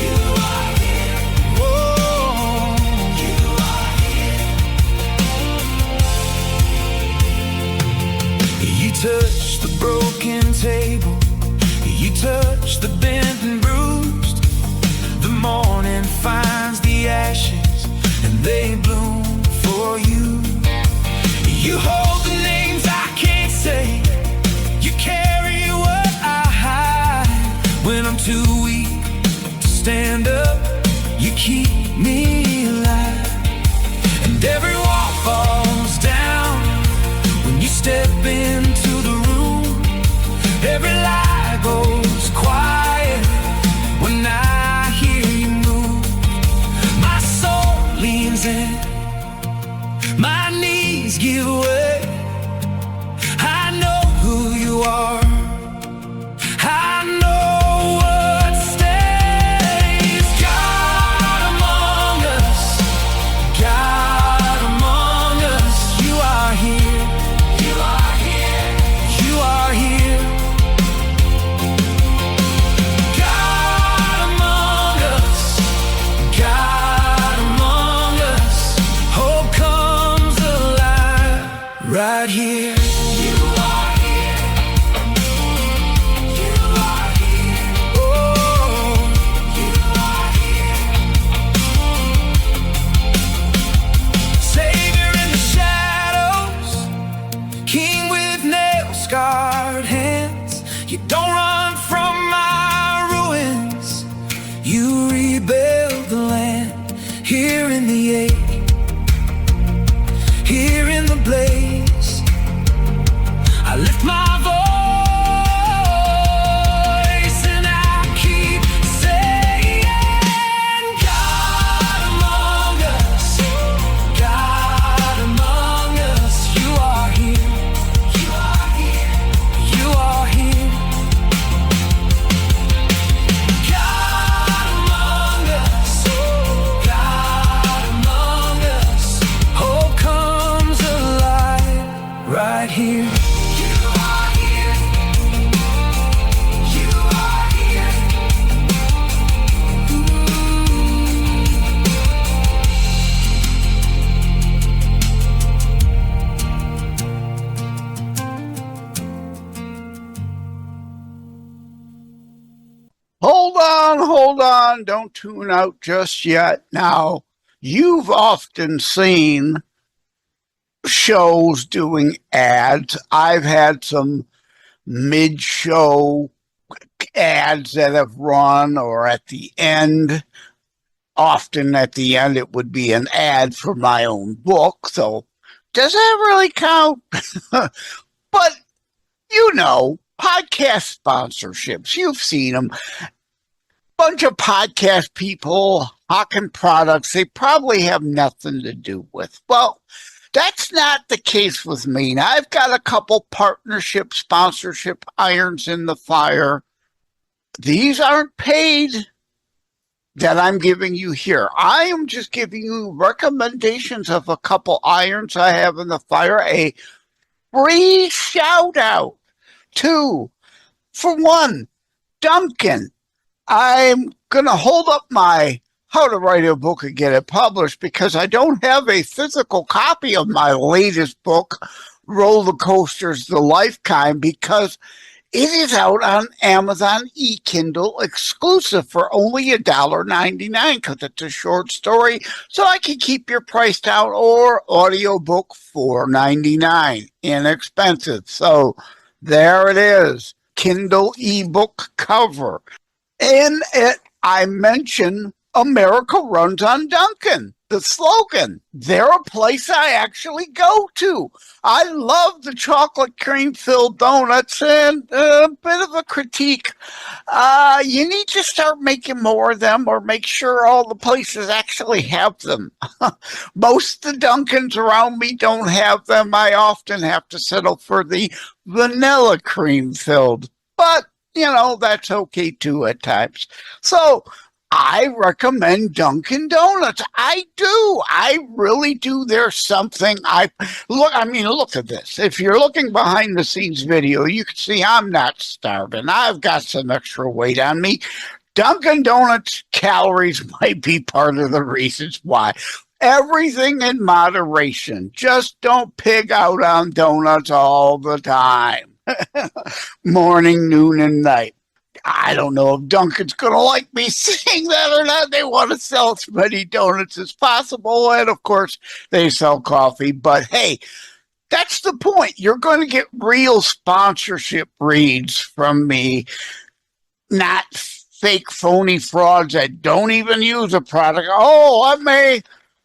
you are here, oh, you are here. You touch the broken table, you touch the bent and bruised. The morning finds the ashes and they bloom for you. You hold the names I can't say, you carry what I hide. When I'm too weak to stand up, you keep me alive. And every wall falls down when you step into the room. Every lie goes quiet when I hear you move. My soul leans in, my knees give way. I know who you are, I know what stays. God among us, God among us, you are here, you are here, you are here. God among us, God among us, hope comes alive right here. You are here, you are here, oh, you are here. Savior in the shadows, King with nail-scarred hands. You don't run from my ruins, you rebuild the land. Here in the ache, here in the blaze, I lift my voice and I keep saying, God among us, God among us, you are here, you are here, you are here. God among us, God among us, hope comes alive right here. You are here, you are here. Hold on, don't tune out just yet. Now, you've often seen shows doing ads. I've had some mid-show ads that have run, or at the end. Often at the end, it would be an ad for my own book. So does that really count? But, you know, podcast sponsorships, you've seen them. bunch of podcast people hawking products they probably have nothing to do with. Well, that's not the case with me. Now, I've got a couple partnership, sponsorship irons in the fire. These aren't paid that I'm giving you here. I am just giving you recommendations of a couple irons I have in the fire. A free shout out to, for one, Duncan. I'm going to hold up my How to Write a Book and Get It Published because I don't have a physical copy of my latest book, Roller Coasters, The Lifetime, because it is out on Amazon eKindle exclusive for only $1.99 because it's a short story, so I can keep your price down, or audiobook $4.99, inexpensive. So there it is, Kindle ebook cover. In it, I mention America Runs on Duncan, the slogan. They're a place I actually go to. I love the chocolate cream filled donuts, and a bit of a critique. You need to start making more of them, or make sure all the places actually have them. Most of the Duncans around me don't have them. I often have to settle for the vanilla cream filled, but you know, that's okay too at times. So I recommend Dunkin' Donuts. I do. I really do. There's something look at this. If you're looking behind the scenes video, you can see I'm not starving. I've got some extra weight on me. Dunkin' Donuts calories might be part of the reasons why. Everything in moderation. Just don't pig out on donuts all the time. Morning, noon, and night. I don't know if Duncan's going to like me saying that or not. They want to sell as many donuts as possible. And of course, they sell coffee. But hey, that's the point. You're going to get real sponsorship reads from me, not fake, phony frauds that don't even use a product. Oh, let me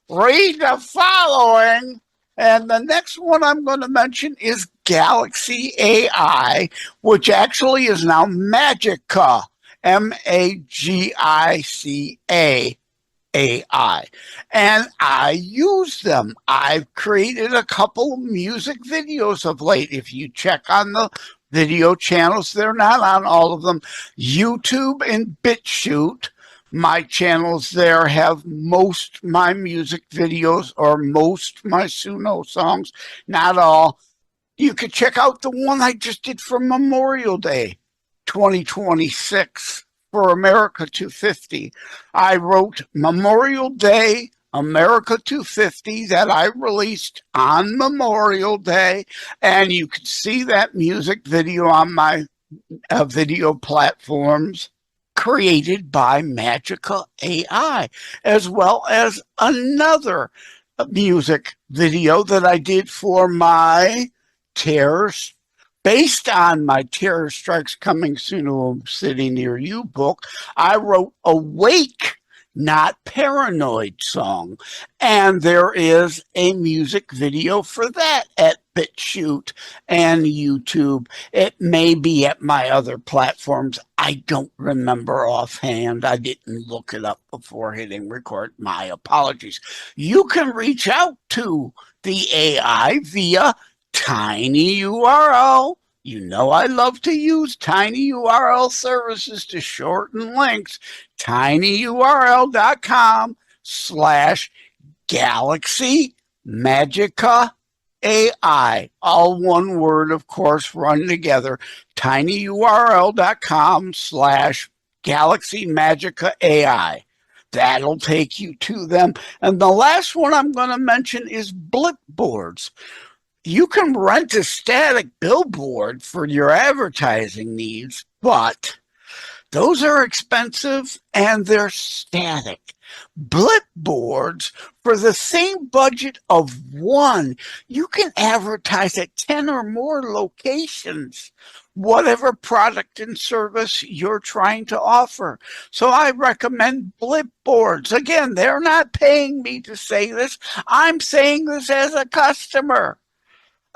read the following. And the next one I'm going to mention is Galaxy AI, which actually is now Magica, Magica AI. And I use them. I've created a couple music videos of late. If you check on the video channels, they're not on all of them. YouTube and BitChute. My channels there have most my music videos, or most my Suno songs, not all. You could check out the one I just did for Memorial Day 2026 for America 250. I wrote Memorial Day America 250 that I released on Memorial Day, and you can see that music video on my video platforms, created by Magica AI, as well as another music video that I did for my Terrors, based on my Terror Strikes Coming Soon to a City Near You book. I wrote Awake, Not Paranoid song, and there is a music video for that at BitChute and YouTube. It may be at my other platforms. I don't remember offhand. I didn't look it up before hitting record. My apologies. You can reach out to the AI via tinyURL. You know I love to use tinyURL services to shorten links. tinyurl.com/Galaxy Magica AI. All one word, of course, run together. tinyurl.com/Galaxy Magica AI. That'll take you to them. And the last one I'm going to mention is Blipboards. You can rent a static billboard for your advertising needs, but those are expensive and they're static. Blipboards, for the same budget of one, you can advertise at 10 or more locations, whatever product and service you're trying to offer. So I recommend Blipboards. Again, they're not paying me to say this. I'm saying this as a customer.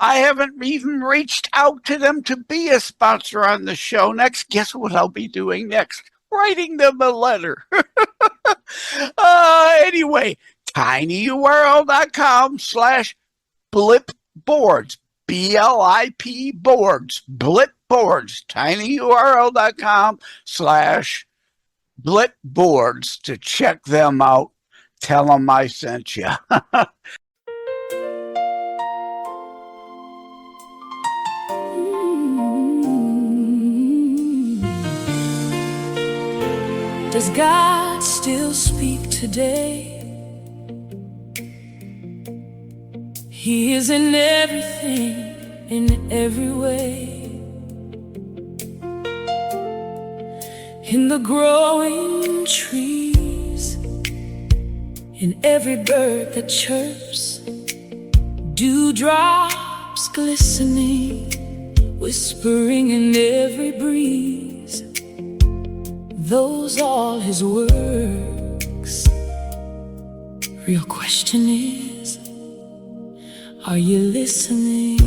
I haven't even reached out to them to be a sponsor on the show. Next, guess what I'll be doing next? writing them a letter. Anyway, tinyurl.com/blipboards, BLIP boards, blipboards, tinyurl.com/blipboards to check them out. Tell them I sent you. Does God still speak today? He is in everything, in every way. In the growing trees, in every bird that chirps, dewdrops glistening, whispering in every breeze. Those all his works. Real question is, are you listening?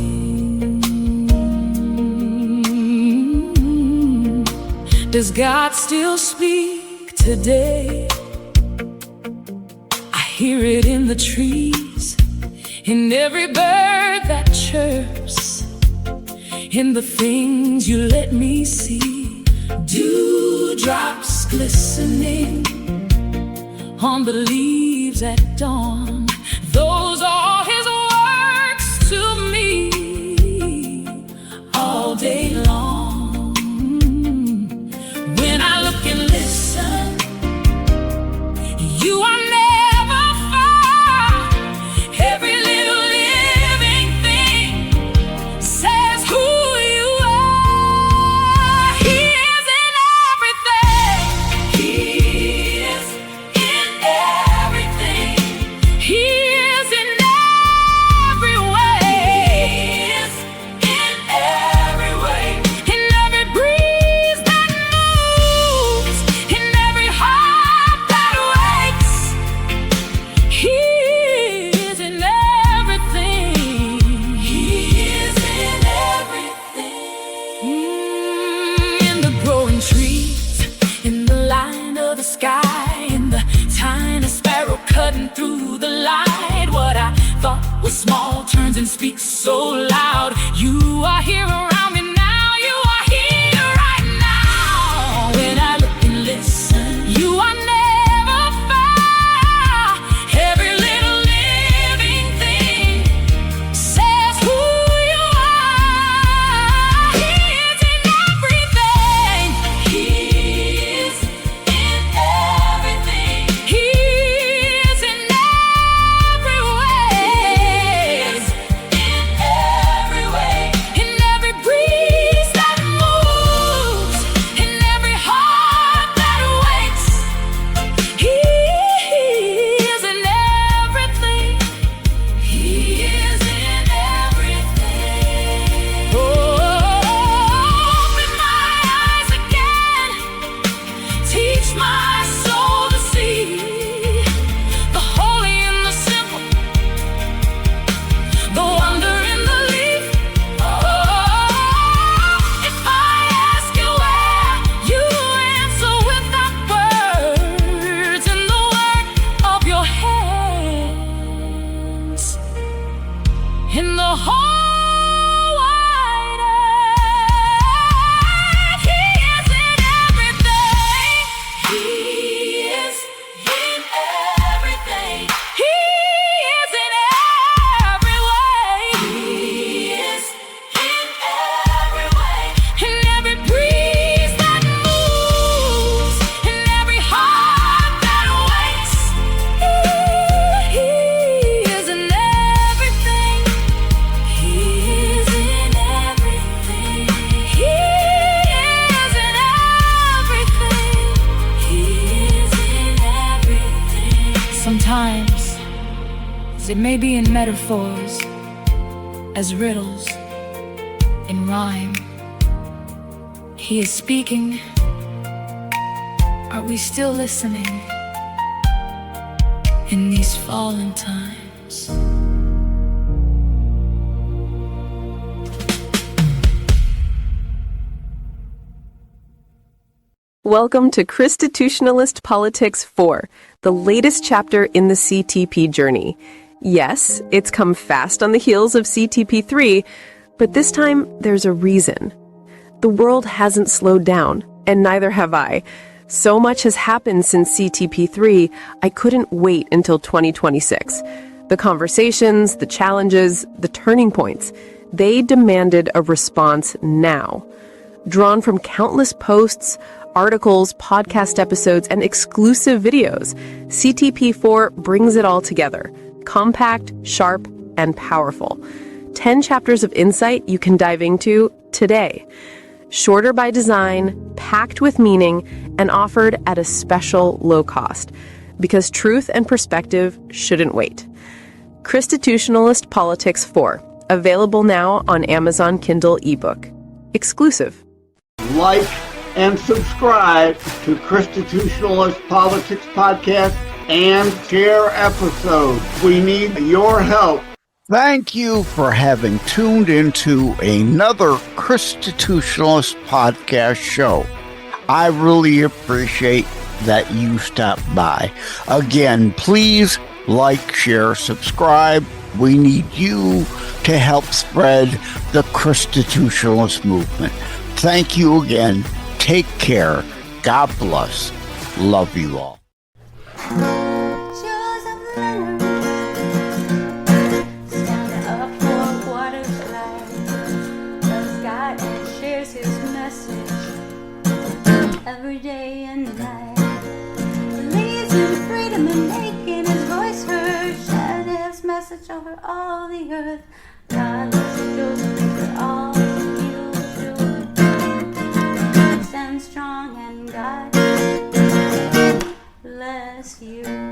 Does God still speak today? I hear it in the trees, in every bird that chirps, in the things you let me see. Dewdrops glistening on the leaves at dawn. Those are his works to me all day long. When I look and listen, you are never far. Every little living thing says who you are. He is in everything. He is in everything. He is in every way. He is in every way. In every breeze that moves, in every heart that wakes. He is in everything. He is in everything. In the growing trees, in the line of the sky, in the tiny sparrow cutting through the light. What I thought was small turns and speaks so loud. You are here around me now. You are here right now. When I look and listen, you are never far. Every little living thing says who you are. He is in everything. He is in everything. He is in every way. In every way. In every breeze that moves, in every heart that wakes. He is in everything. He is in everything. Open my eyes again. Teach my soul to see the holy and the simple, the wonder in the leaf. If I ask you where, you answer without words. In the work of your hands, in the whole wide earth. He is in everything. He is in everything. He is in every way. He is in every way. In every breeze that moves, in every heart that wakes. He is in everything. He is in everything. He is in everything. He is in everything. Sometimes it may be in metaphors, as riddles, in rhyme. He is speaking. Are we still listening in these fallen times? Welcome to Constitutionalist Politics 4, the latest chapter in the CTP journey. Yes, it's come fast on the heels of CTP 3, but this time there's a reason. The world hasn't slowed down, and neither have I. So much has happened since CTP 3, I couldn't wait until 2026. The conversations, the challenges, the turning points, they demanded a response now. Drawn from countless posts, articles, podcast episodes, and exclusive videos, CTP4 brings it all together, compact, sharp, and powerful. 10 chapters of insight you can dive into today. Shorter by design, packed with meaning, and offered at a special low cost, because truth and perspective shouldn't wait. Constitutionalist Politics 4, available now on Amazon Kindle ebook. Exclusive. Like and subscribe to Constitutionalist Politics Podcast and share episodes. We need your help. Thank you for having tuned into another Constitutionalist Podcast show. I really appreciate that you stopped by. Again, please like, share, subscribe. We need you to help spread the Constitutionalist movement. Thank you again. Take care. God bless. Love you all. Stand up for what is right. Loves God and shares his message every day and night. Believes in freedom and making his voice heard. Sharing his message over all the earth. God loves the children for all the stand strong and God bless you.